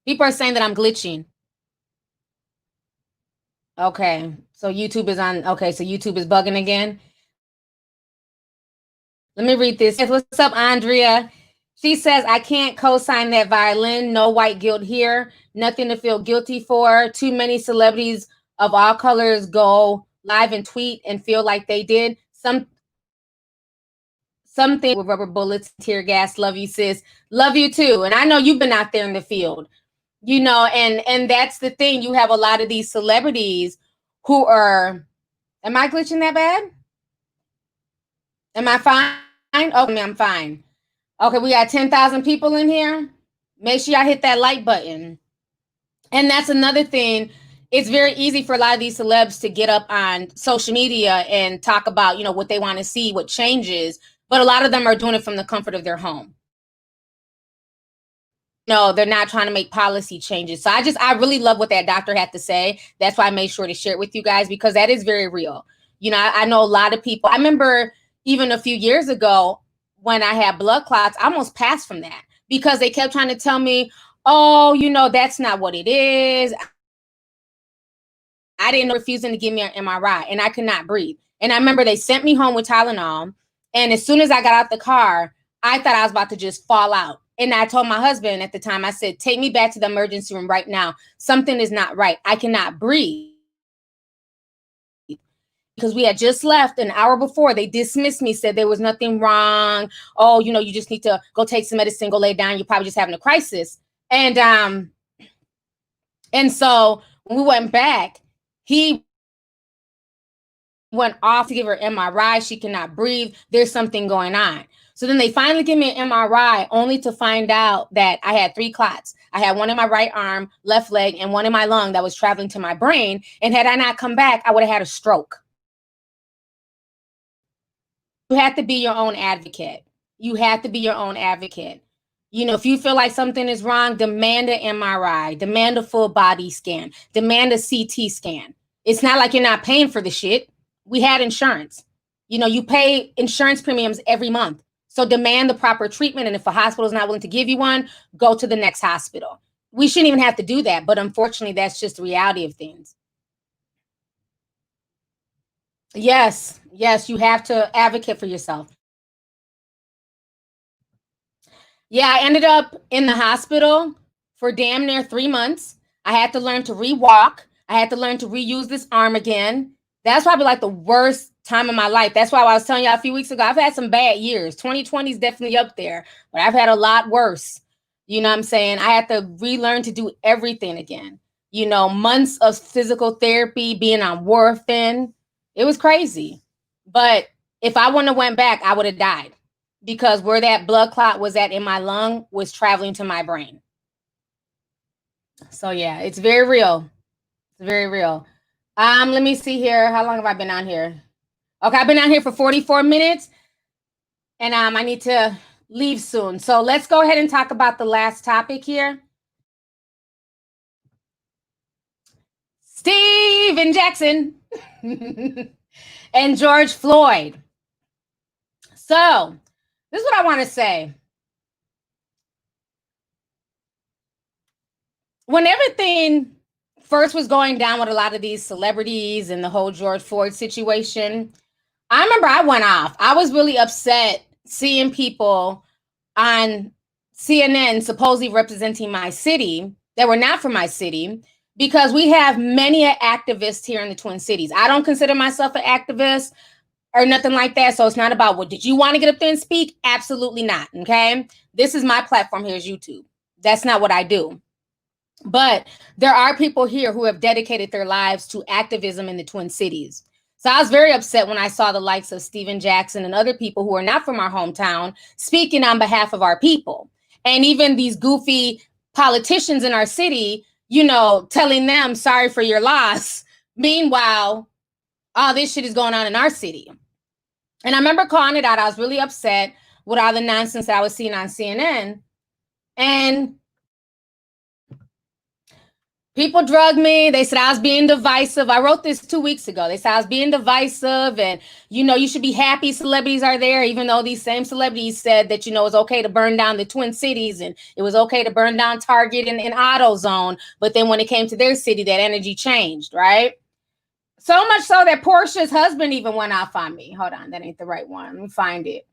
People are saying that I'm glitching. Okay, so YouTube is on. Okay, so YouTube is bugging again. Let me read this. What's up, Andrea? She says, I can't co-sign that violin. No white guilt here. Nothing to feel guilty for. Too many celebrities of all colors go live and tweet and feel like they did. Something with rubber bullets, tear gas. Love you, sis. Love you too. And I know you've been out there in the field, and that's the thing. You have a lot of these celebrities who are, am I glitching that bad? Am I fine? Okay, I'm fine. Okay, we got 10,000 people in here. Make sure y'all hit that like button. And that's another thing. It's very easy for a lot of these celebs to get up on social media and talk about, what they want to see, what changes. But a lot of them are doing it from the comfort of their home. No, they're not trying to make policy changes. So I really love what that doctor had to say. That's why I made sure to share it with you guys, because that is very real. I know a lot of people. I remember even a few years ago when I had blood clots, I almost passed from that because they kept trying to tell me, oh, that's not what it is. I didn't know, refusing to give me an MRI, and I could not breathe. And I remember they sent me home with Tylenol. And as soon as I got out the car, I thought I was about to just fall out. And I told my husband at the time, I said, take me back to the emergency room right now. Something is not right. I cannot breathe. Because we had just left an hour before. They dismissed me, said there was nothing wrong. Oh, you just need to go take some medicine, go lay down. You're probably just having a crisis. And so when we went back, he went off to give her MRI. She cannot breathe. There's something going on. So then they finally give me an MRI, only to find out that I had 3 clots. I had one in my right arm, left leg, and one in my lung that was traveling to my brain. And had I not come back, I would have had a stroke. You have to be your own advocate. You have to be your own advocate. If you feel like something is wrong, demand an MRI, demand a full body scan, demand a CT scan. It's not like you're not paying for the shit. We had insurance. You pay insurance premiums every month. So demand the proper treatment. And if a hospital is not willing to give you one, go to the next hospital. We shouldn't even have to do that. But unfortunately, that's just the reality of things. Yes, you have to advocate for yourself. Yeah, I ended up in the hospital for damn near 3 months. I had to learn to re-walk. I had to learn to reuse this arm again. That's probably like the worst time of my life. That's why I was telling y'all a few weeks ago, I've had some bad years. 2020 is definitely up there, but I've had a lot worse. You know what I'm saying? I had to relearn to do everything again. Months of physical therapy, being on warfarin. It was crazy. But if I wouldn't have went back, I would have died, because where that blood clot was at in my lung was traveling to my brain. So yeah, it's very real. It's very real. Let me see here. How long have I been on here? Okay, I've been on here for 44 minutes, and I need to leave soon. So let's go ahead and talk about the last topic here. Steven Jackson and George Floyd. So this is what I want to say. When everything first was going down with a lot of these celebrities and the whole George Floyd situation, I remember I went off. I was really upset seeing people on CNN supposedly representing my city that were not from my city, because we have many activists here in the Twin Cities. I don't consider myself an activist or nothing like that. So it's not about, well, did you want to get up there and speak? Absolutely not. Okay. This is my platform here is YouTube. That's not what I do. But there are people here who have dedicated their lives to activism in the Twin Cities. So I was very upset when I saw the likes of Steven Jackson and other people who are not from our hometown speaking on behalf of our people. And even these goofy politicians in our city, you know, telling them sorry for your loss. Meanwhile, all this shit is going on in our city. And I remember calling it out. I was really upset with all the nonsense that I was seeing on CNN. And people drugged me. They said I was being divisive. I wrote this 2 weeks ago. They said I was being divisive, and, you know, you should be happy celebrities are there, even though these same celebrities said that, you know, it's okay to burn down the Twin Cities and it was okay to burn down Target and AutoZone. But then when it came to their city, that energy changed, right? So much so that Portia's husband even went off on me. Hold on, that ain't the right one. Let me find it.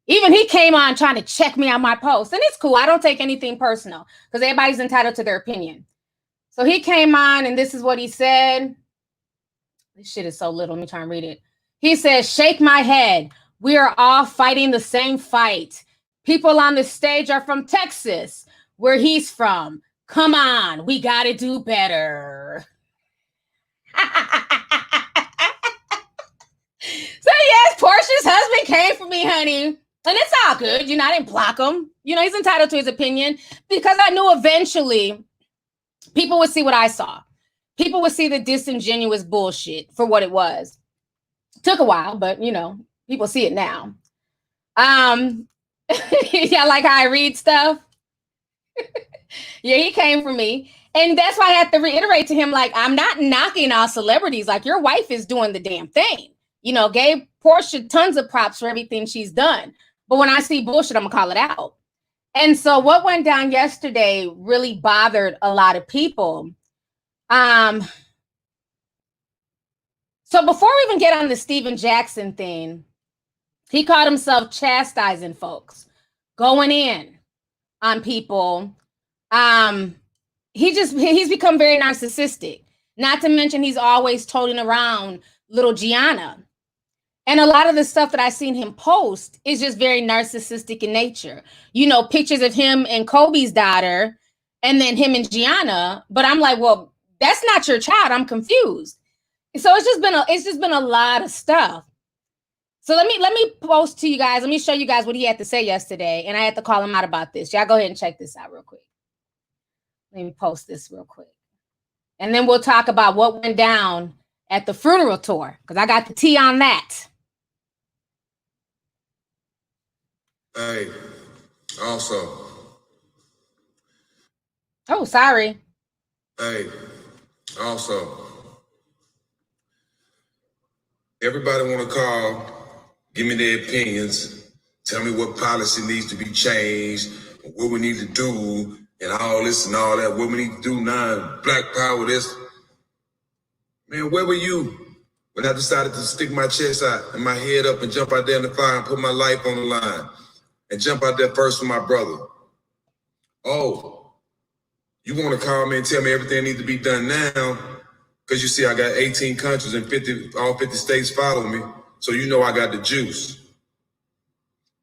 Even he came on trying to check me on my post. And it's cool. I don't take anything personal because everybody's entitled to their opinion. So he came on and this is what he said. This shit is so little. Let me try and read it. He says, shake my head. We are all fighting the same fight. People on the stage are from Texas, where he's from. Come on, we got to do better. So yes, Portia's husband came for me, honey. And it's all good. You know, I didn't block him. You know, he's entitled to his opinion because I knew eventually people would see what I saw. People would see the disingenuous bullshit for what it was. Took a while, but you know, people see it now. Yeah, like how I read stuff. Yeah, he came for me. And that's why I have to reiterate to him, like, I'm not knocking all celebrities. Like, your wife is doing the damn thing. You know, gave Portia tons of props for everything she's done. But when I see bullshit, I'm going to call it out. And so what went down yesterday really bothered a lot of people. So before we even get on the Steven Jackson thing, he caught himself chastising folks, going in on people. He's become very narcissistic. Not to mention he's always toting around little Gianna. And a lot of the stuff that I've seen him post is just very narcissistic in nature. You know, pictures of him and Kobe's daughter and then him and Gianna. But I'm like, well, that's not your child. I'm confused. So it's just been a lot of stuff. So let me post to you guys. Let me show you guys what he had to say yesterday. And I had to call him out about this. Y'all go ahead and check this out real quick. Let me post this real quick. And then we'll talk about what went down at the funeral tour, because I got the tea on that. Hey, also. Oh, sorry. Hey, also. Everybody want to call, give me their opinions, tell me what policy needs to be changed, what we need to do, and all this and all that, what we need to do now, Black Power, this. Man, where were you when I decided to stick my chest out and my head up and jump out there in the fire and put my life on the line and jump out there first for my brother? Oh, you want to call me and tell me everything needs to be done now because you see I got 18 countries and all 50 states follow me, so you know I got the juice.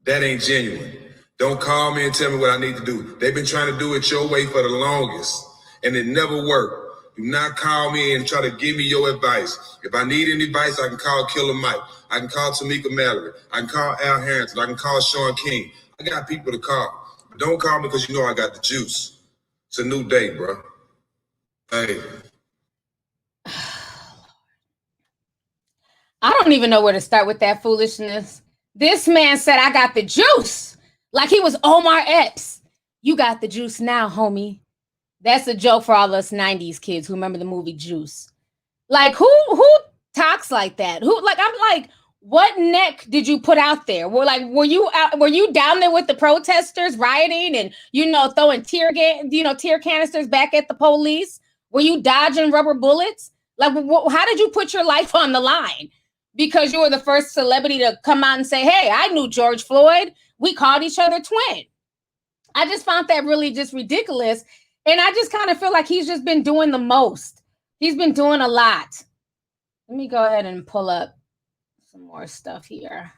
That ain't genuine. Don't call me and tell me what I need to do. They've been trying to do it your way for the longest, and it never worked. Do not call me and try to give me your advice. If I need any advice, I can call Killer Mike. I can call Tamika Mallory. I can call Al Harrington. I can call Sean King. I got people to call. But don't call me because you know I got the juice. It's a new day, bro. Hey. I don't even know where to start with that foolishness. This man said, I got the juice. Like he was Omar Epps. You got the juice now, homie. That's a joke for all us 90s kids who remember the movie Juice. Like, who talks like that? Who, like, I'm like, what neck did you put out there? Were you down there with the protesters rioting and, throwing tear canisters back at the police? Were you dodging rubber bullets? Like, how did you put your life on the line? Because you were the first celebrity to come out and say, hey, I knew George Floyd. We called each other twin. I just found that really just ridiculous. And I just kind of feel like he's just been doing the most. He's been doing a lot. Let me go ahead and pull up some more stuff here.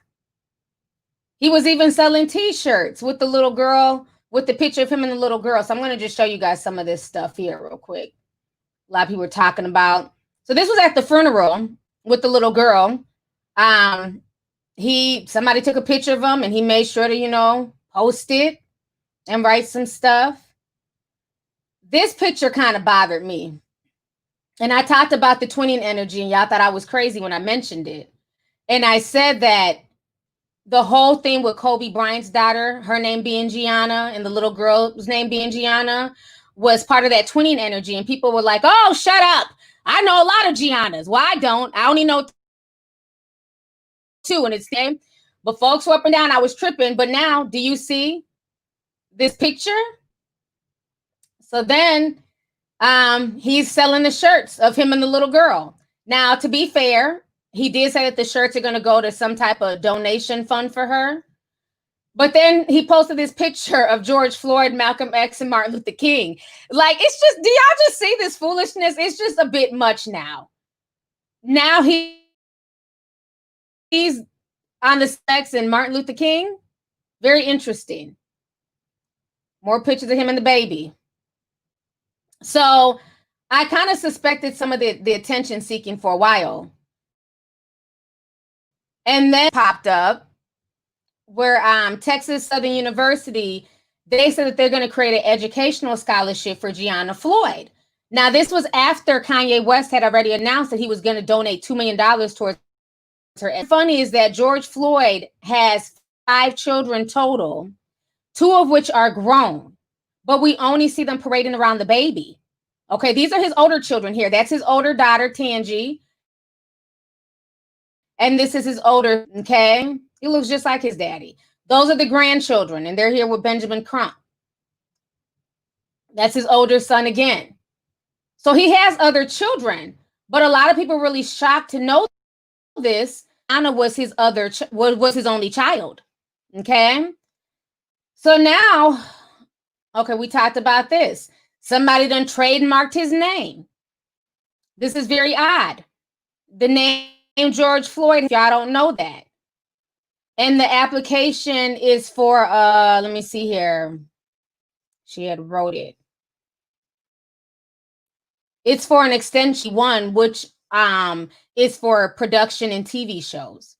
He was even selling t-shirts with the little girl, with the picture of him and the little girl. So I'm going to just show you guys some of this stuff here real quick. A lot of people were talking about. So this was at the funeral with the little girl. Somebody took a picture of him and he made sure to, post it and write some stuff. This picture kind of bothered me. And I talked about the twinning energy and y'all thought I was crazy when I mentioned it. And I said that the whole thing with Kobe Bryant's daughter, her name being Gianna, and the little girl's name being Gianna, was part of that twinning energy. And people were like, oh, shut up. I know a lot of Giannas. Well, I don't. I only know two, and it's name. But folks were up and down. I was tripping. But now, do you see this picture? So then he's selling the shirts of him and the little girl. Now, to be fair, he did say that the shirts are going to go to some type of donation fund for her. But then he posted this picture of George Floyd, Malcolm X, and Martin Luther King. Like, it's just, do y'all just see this foolishness? It's just a bit much now. Now he's on the X and Martin Luther King. Very interesting. More pictures of him and the baby. So I kind of suspected some of the attention seeking for a while. And then popped up where Texas Southern University, they said that they're going to create an educational scholarship for Gianna Floyd. Now, this was after Kanye West had already announced that he was going to donate $2 million towards her. And funny is that George Floyd has 5 children total, 2 of which are grown, but we only see them parading around the baby. Okay, these are his older children here. That's his older daughter, Tangi. And this is his older, okay? He looks just like his daddy. Those are the grandchildren, and they're here with Benjamin Crump. That's his older son again. So he has other children, but a lot of people are really shocked to know this. Anna was his was his only child, okay? So now, okay, we talked about this. Somebody done trademarked his name. This is very odd. The name George Floyd, if y'all don't know that. And the application is for, let me see here. She had wrote it. It's for an extension 1, which is for production in TV shows.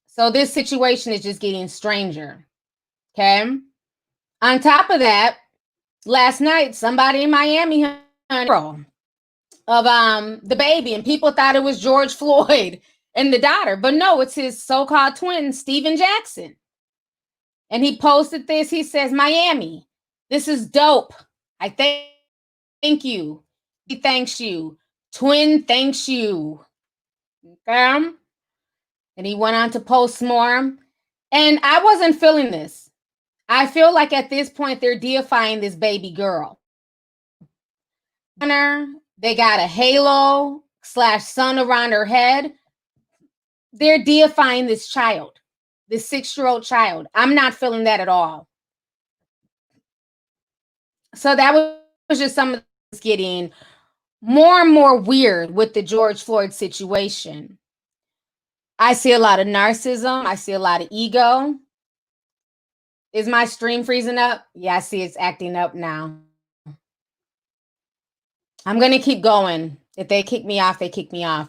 So this situation is just getting stranger. Okay. On top of that, last night, somebody in Miami of the baby, and people thought it was George Floyd and the daughter, but no, it's his so-called twin, Steven Jackson. And he posted this. He says, Miami, this is dope. I thank you. He thanks you. Twin thanks you. Okay. And he went on to post more. And I wasn't feeling this. I feel like at this point, they're deifying this baby girl. They got a halo / sun around her head. They're deifying this child, this 6-year-old child. I'm not feeling that at all. So that was just some of this getting more and more weird with the George Floyd situation. I see a lot of narcissism. I see a lot of ego. Is my stream freezing up? Yeah, I see it's acting up now. I'm going to keep going. If they kick me off, they kick me off.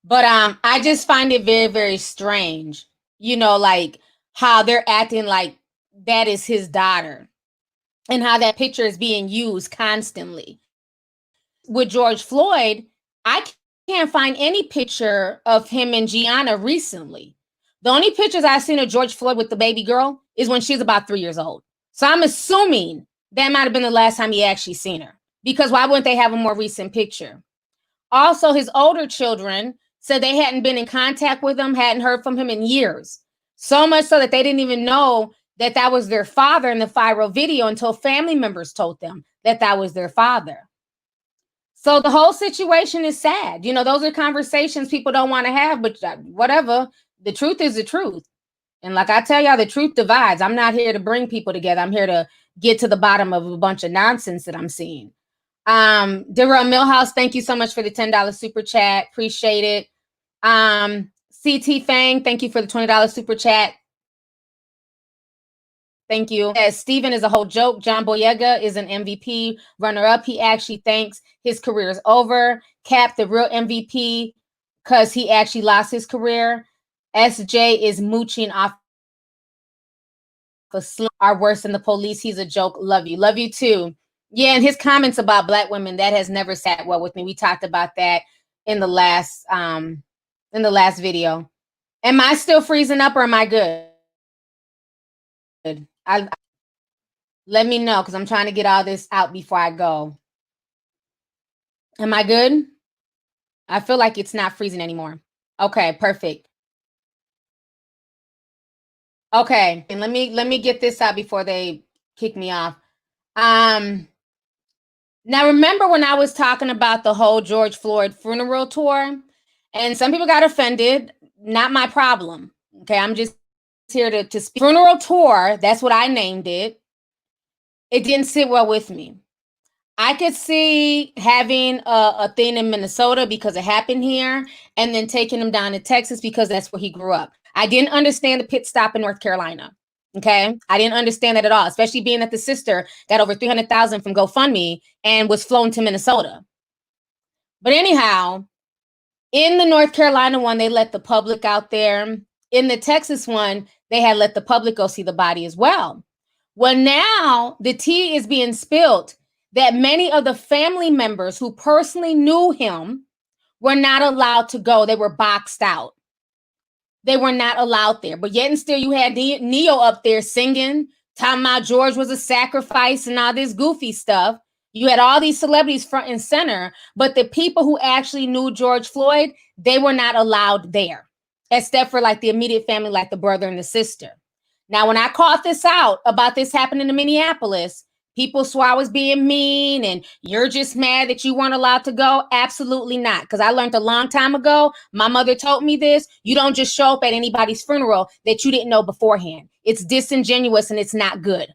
But I just find it very, very strange, like how they're acting like that is his daughter and how that picture is being used constantly. With George Floyd, I can't find any picture of him and Gianna recently. The only pictures I've seen of George Floyd with the baby girl is when she's about 3 years old. So I'm assuming that might have been the last time he actually seen her, because why wouldn't they have a more recent picture? Also, his older children said they hadn't been in contact with him, hadn't heard from him in years. So much so that they didn't even know that that was their father in the viral video until family members told them that that was their father. So the whole situation is sad. You know, those are conversations people don't want to have, but whatever. The truth is the truth. And like I tell y'all, the truth divides. I'm not here to bring people together. I'm here to get to the bottom of a bunch of nonsense that I'm seeing. Darrell Millhouse, thank you so much for the $10 super chat. Appreciate it. CT Fang, thank you for the $20 super chat. Thank you. As Steven is a whole joke. John Boyega is an MVP runner-up. He actually thinks his career is over. Cap, the real MVP, because he actually lost his career. SJ is mooching off of Slim, are worse than the police. He's a joke. Love you. Love you too. Yeah, and his comments about Black women, that has never sat well with me. We talked about that in the last video. Am I still freezing up or am I good? Let me know, because I'm trying to get all this out before I go. Am I good? I feel like it's not freezing anymore. Okay, perfect. Okay, and let me get this out before they kick me off. Now remember when I was talking about the whole George Floyd funeral tour, and some people got offended. Not my problem. Okay, I'm just here to speak. Funeral tour, that's what I named it. It didn't sit well with me. I could see having a thing in Minnesota because it happened here, and then taking him down to Texas because that's where he grew up. I didn't understand the pit stop in North Carolina. Okay, I didn't understand that at all, especially being that the sister got over $300,000 from GoFundMe and was flown to Minnesota. But anyhow, in the North Carolina one, they let the public out there. In the Texas one, they had let the public go see the body as well. Well, now the tea is being spilled that many of the family members who personally knew him were not allowed to go. They were boxed out. They were not allowed there. But yet and still, you had Neo up there singing, talking about George was a sacrifice and all this goofy stuff. You had all these celebrities front and center, but the people who actually knew George Floyd, they were not allowed there, except for like the immediate family, like the brother and the sister. Now, when I called this out about this happening in Minneapolis, people swore I was being mean and you're just mad that you weren't allowed to go. Absolutely not. Because I learned a long time ago, my mother told me this, you don't just show up at anybody's funeral that you didn't know beforehand. It's disingenuous and it's not good.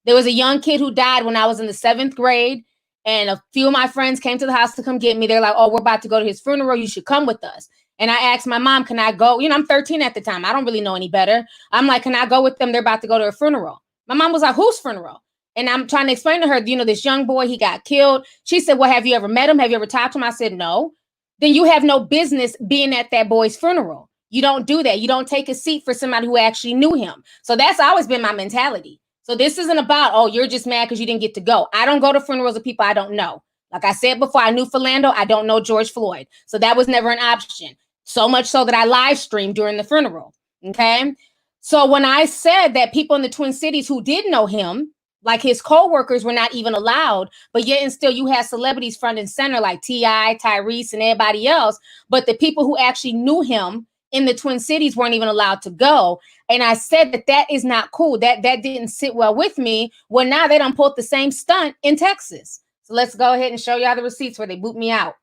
There was a young kid who died when I was in the 7th grade, and a few of my friends came to the house to come get me. They're like, oh, we're about to go to his funeral. You should come with us. And I asked my mom, can I go? You know, I'm 13 at the time. I don't really know any better. I'm like, can I go with them? They're about to go to a funeral. My mom was like, whose funeral? And I'm trying to explain to her, you know, this young boy, he got killed. She said, well, have you ever met him? Have you ever talked to him? I said, no. Then you have no business being at that boy's funeral. You don't do that. You don't take a seat for somebody who actually knew him. So that's always been my mentality. So this isn't about, oh, you're just mad because you didn't get to go. I don't go to funerals of people I don't know. Like I said before, I knew Philando. I don't know George Floyd. So that was never an option. So much so that I live streamed during the funeral. Okay. So when I said that people in the Twin Cities who did know him, like his co-workers, were not even allowed, but yet and still you have celebrities front and center like T.I., Tyrese, and everybody else. But the people who actually knew him in the Twin Cities weren't even allowed to go. And I said that that is not cool. That didn't sit well with me. Well, now they done pulled the same stunt in Texas. So let's go ahead and show y'all the receipts where they boot me out.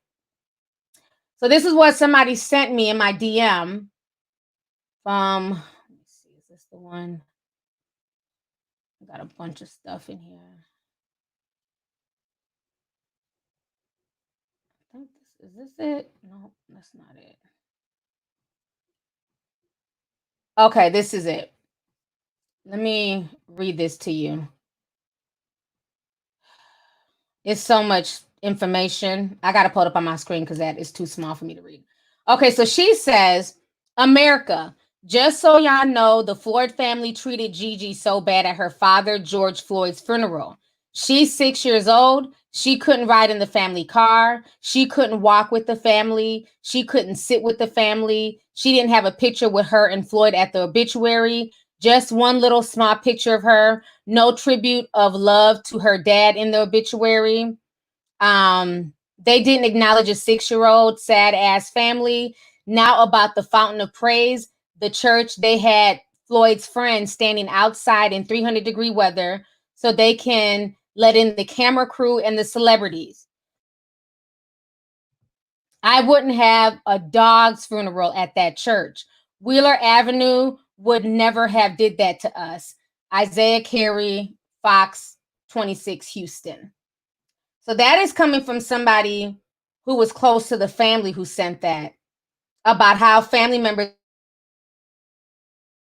So this is what somebody sent me in my DM from, let me see, is this the one? I got a bunch of stuff in here. I think is this it? No, that's not it. Okay, this is it. Let me read this to you. It's so much information. I got to pull it up on my screen because that is too small for me to read. Okay, so she says, America, just so y'all know, the Floyd family treated Gigi so bad at her father, George Floyd's funeral. She's 6 years old. She couldn't ride in the family car. She couldn't walk with the family. She couldn't sit with the family. She didn't have a picture with her and Floyd at the obituary. Just one little small picture of her. No tribute of love to her dad in the obituary. They didn't acknowledge a 6-year-old sad ass family. Now about the Fountain of Praise, the church, they had Floyd's friends standing outside in 300-degree weather so they can let in the camera crew and the celebrities. I wouldn't have a dog's funeral at that church. Wheeler Avenue would never have did that to us. Isaiah Carey, Fox 26, Houston. So that is coming from somebody who was close to the family who sent that, about how family members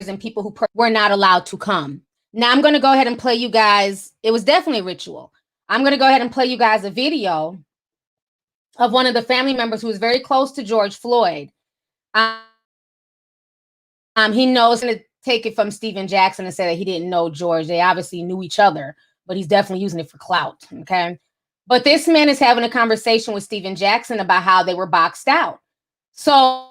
and people who were not allowed to come. Now I'm going to go ahead and play you guys. It was definitely a ritual. I'm going to go ahead and play you guys a video of one of the family members who was very close to George Floyd. He knows to take it from Stephen Jackson and say that he didn't know George. They obviously knew each other, but he's definitely using it for clout. Okay. But this man is having a conversation with Stephen Jackson about how they were boxed out. So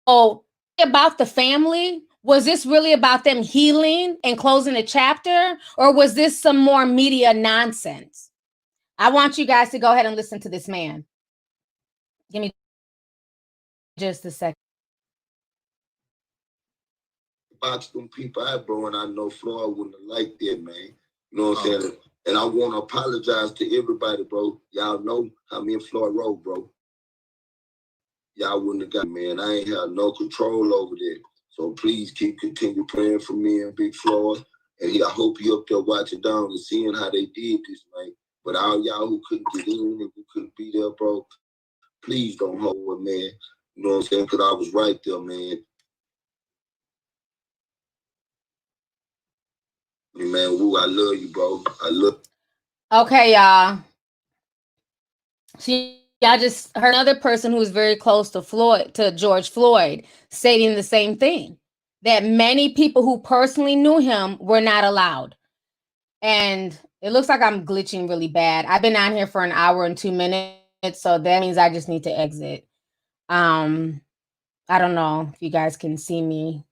about the family, was this really about them healing and closing a chapter, or was this some more media nonsense? I want you guys to go ahead and listen to this man. Give me just a second. Box them people out, bro, and I know Floyd wouldn't have liked that, man. You know what I'm saying? And I want to apologize to everybody, bro. Y'all know how me and Floyd rode, bro. Y'all wouldn't have got, man. I ain't had no control over that. So please continue praying for me and Big Floyd. And I hope you up there watching down and seeing how they did this, man. But all y'all who couldn't get in and who couldn't be there, bro, please don't hold it, man. You know what I'm saying? Because I was right there, man. Man, woo, I love you, bro. I love you. Okay, y'all. So y'all just heard another person who was very close to George Floyd, stating the same thing, that many people who personally knew him were not allowed. And it looks like I'm glitching really bad. I've been on here for an hour and 2 minutes, so that means I just need to exit. I don't know if you guys can see me.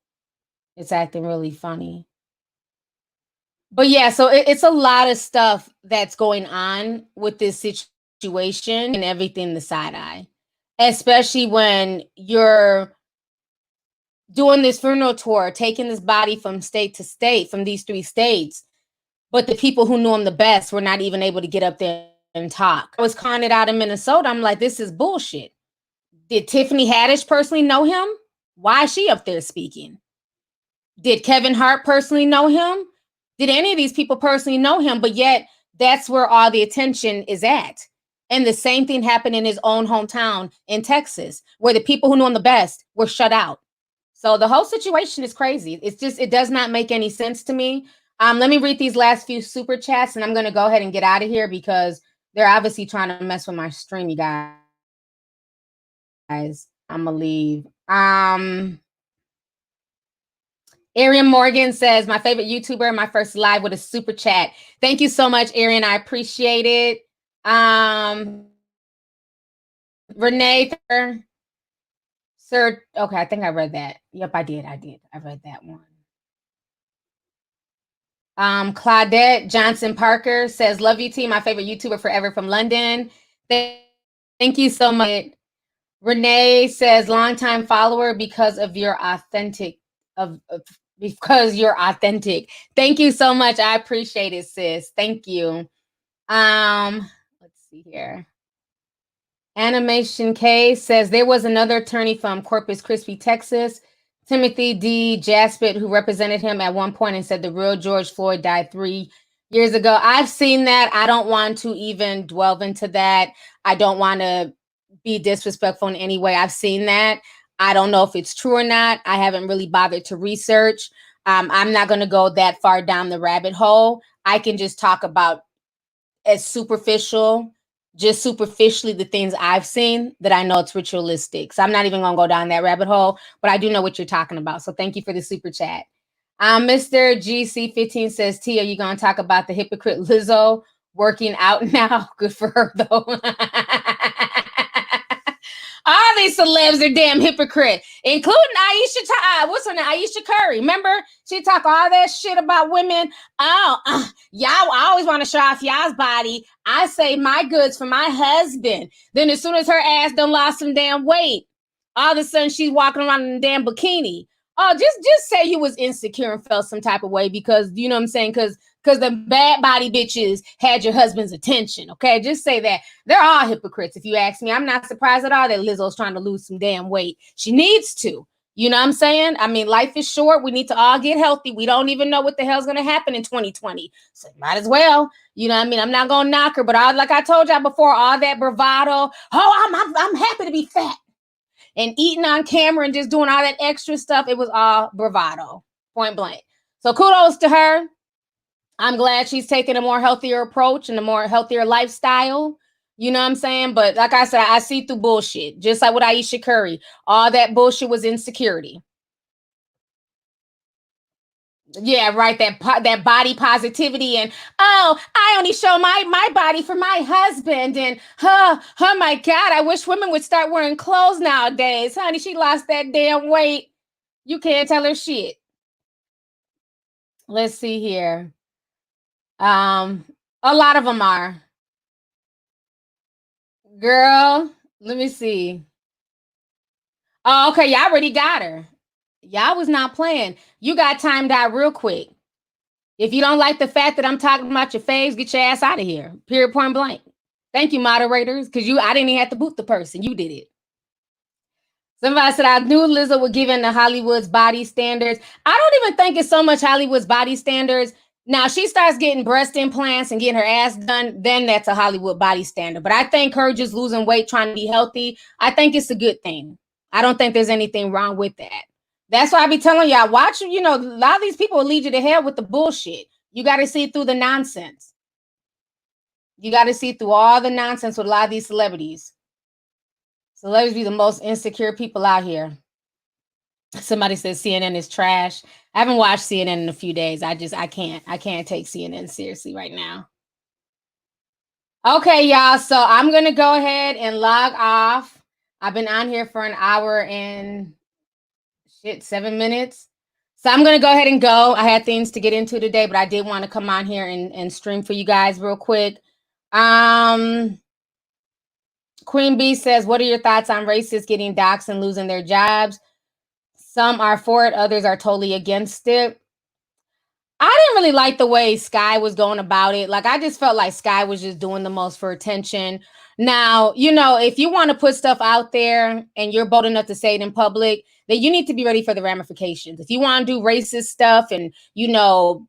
It's acting really funny. But yeah, so it's a lot of stuff that's going on with this situation and everything, the side eye, especially when you're doing this funeral tour, taking this body from state to state, from these 3 states, but the people who knew him the best were not even able to get up there and talk. I was calling it out in Minnesota. I'm like, this is bullshit. Did Tiffany Haddish personally know him? Why is she up there speaking? Did Kevin Hart personally know him? Did any of these people personally know him? But yet that's where all the attention is at. And the same thing happened in his own hometown in Texas, where the people who knew him the best were shut out. So the whole situation is crazy. It's just, it does not make any sense to me. Let me read these last few super chats and I'm going to go ahead and get out of here because they're obviously trying to mess with my stream, you guys. I'm going to leave. Arian Morgan says, my favorite YouTuber, my first live with a super chat. Thank you so much, Arian. I appreciate it. Renee, sir. Okay, I think I read that. Yep, I did. I read that one. Claudette Johnson Parker says, love you, team. My favorite YouTuber forever from London. Thank you so much. Renee says, longtime follower because of your authentic, because you're authentic. Thank you so much. I appreciate it, sis. Thank you. Let's see here. Animation K says there was another attorney from Corpus Christi, Texas, Timothy D. Jaspit, who represented him at one point and said the real George Floyd died 3 years ago. I've seen that. I don't want to even delve into that. I don't want to be disrespectful in any way. I've seen that. I don't know if it's true or not. I haven't really bothered to research. I'm not going to go that far down the rabbit hole. I can just talk about as superficially the things I've seen that I know it's ritualistic. So I'm not even going to go down that rabbit hole, but I do know what you're talking about. So thank you for the super chat. Mr. GC15 says, T, are you going to talk about the hypocrite Lizzo working out now? Good for her, though. All these celebs are damn hypocrite, including Aisha. What's her name? Aisha Curry. Remember, she talk all that shit about women. Oh, y'all, I always want to show off y'all's body. I save my goods for my husband. Then as soon as her ass done lost some damn weight, all of a sudden she's walking around in a damn bikini. Oh, just say you was insecure and felt some type of way because, you know what I'm saying? Because the bad body bitches had your husband's attention, okay? Just say that. They're all hypocrites, if you ask me. I'm not surprised at all that Lizzo's trying to lose some damn weight. She needs to. You know what I'm saying? I mean, life is short. We need to all get healthy. We don't even know what the hell's going to happen in 2020. So might as well. You know what I mean? I'm not going to knock her, but like I told y'all before, all that bravado. Oh, I'm happy to be fat. And eating on camera and just doing all that extra stuff, it was all bravado, point blank. So kudos to her. I'm glad she's taking a more healthier approach and a more healthier lifestyle. You know what I'm saying? But like I said, I see through bullshit. Just like with Aisha Curry. All that bullshit was insecurity. Yeah, right. That body positivity and, oh, I only show my body for my husband. And, oh my God, I wish women would start wearing clothes nowadays. Honey, she lost that damn weight. You can't tell her shit. Let's see here. A lot of them are. Girl, let me see. Oh, okay, y'all already got her. Y'all was not playing. You got timed out real quick. If you don't like the fact that I'm talking about your face, get your ass out of here. Period, point blank. Thank you, moderators, because I didn't even have to boot the person. You did it. Somebody said, I knew Lizzo would give in to Hollywood's body standards. I don't even think it's so much Hollywood's body standards. Now, she starts getting breast implants and getting her ass done, then that's a Hollywood body standard. But I think her just losing weight, trying to be healthy, I think it's a good thing. I don't think there's anything wrong with that. That's why I be telling y'all, watch, a lot of these people will lead you to hell with the bullshit. You got to see through the nonsense. You got to see through all the nonsense with a lot of these celebrities. Celebrities be the most insecure people out here. Somebody says CNN is trash. I haven't watched CNN in a few days. I can't take CNN seriously right now. Okay, y'all. So I'm going to go ahead and log off. I've been on here for an hour and 7 minutes. So I'm going to go ahead and go. I had things to get into today, but I did want to come on here and stream for you guys real quick. Queen B says, what are your thoughts on racists getting doxxed and losing their jobs? Some are for it. Others are totally against it. I didn't really like the way Sky was going about it. Like, I just felt like Sky was just doing the most for attention. Now, if you want to put stuff out there and you're bold enough to say it in public, then you need to be ready for the ramifications. If you want to do racist stuff and,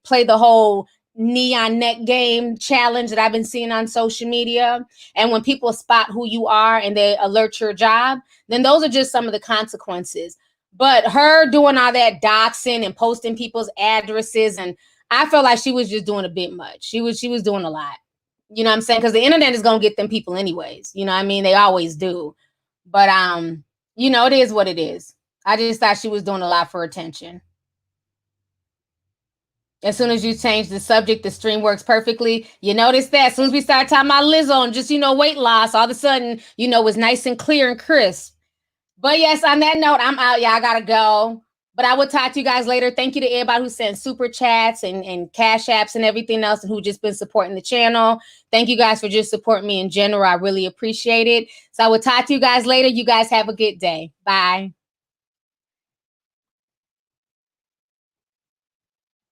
play the whole neon neck game challenge that I've been seeing on social media, and when people spot who you are and they alert your job, then those are just some of the consequences. But her doing all that doxing and posting people's addresses, and I felt like she was just doing a bit much. She was doing a lot. You know what I'm saying? Because the internet is going to get them people anyways. You know what I mean? They always do. But, it is what it is. I just thought she was doing a lot for attention. As soon as you change the subject, the stream works perfectly. You notice that as soon as we start talking about Lizzo and just, weight loss, all of a sudden, it's nice and clear and crisp. But yes, on that note, I'm out. Yeah, I got to go. But I will talk to you guys later. Thank you to everybody who sent super chats and cash apps and everything else and who just been supporting the channel. Thank you guys for just supporting me in general. I really appreciate it. So I will talk to you guys later. You guys have a good day. Bye.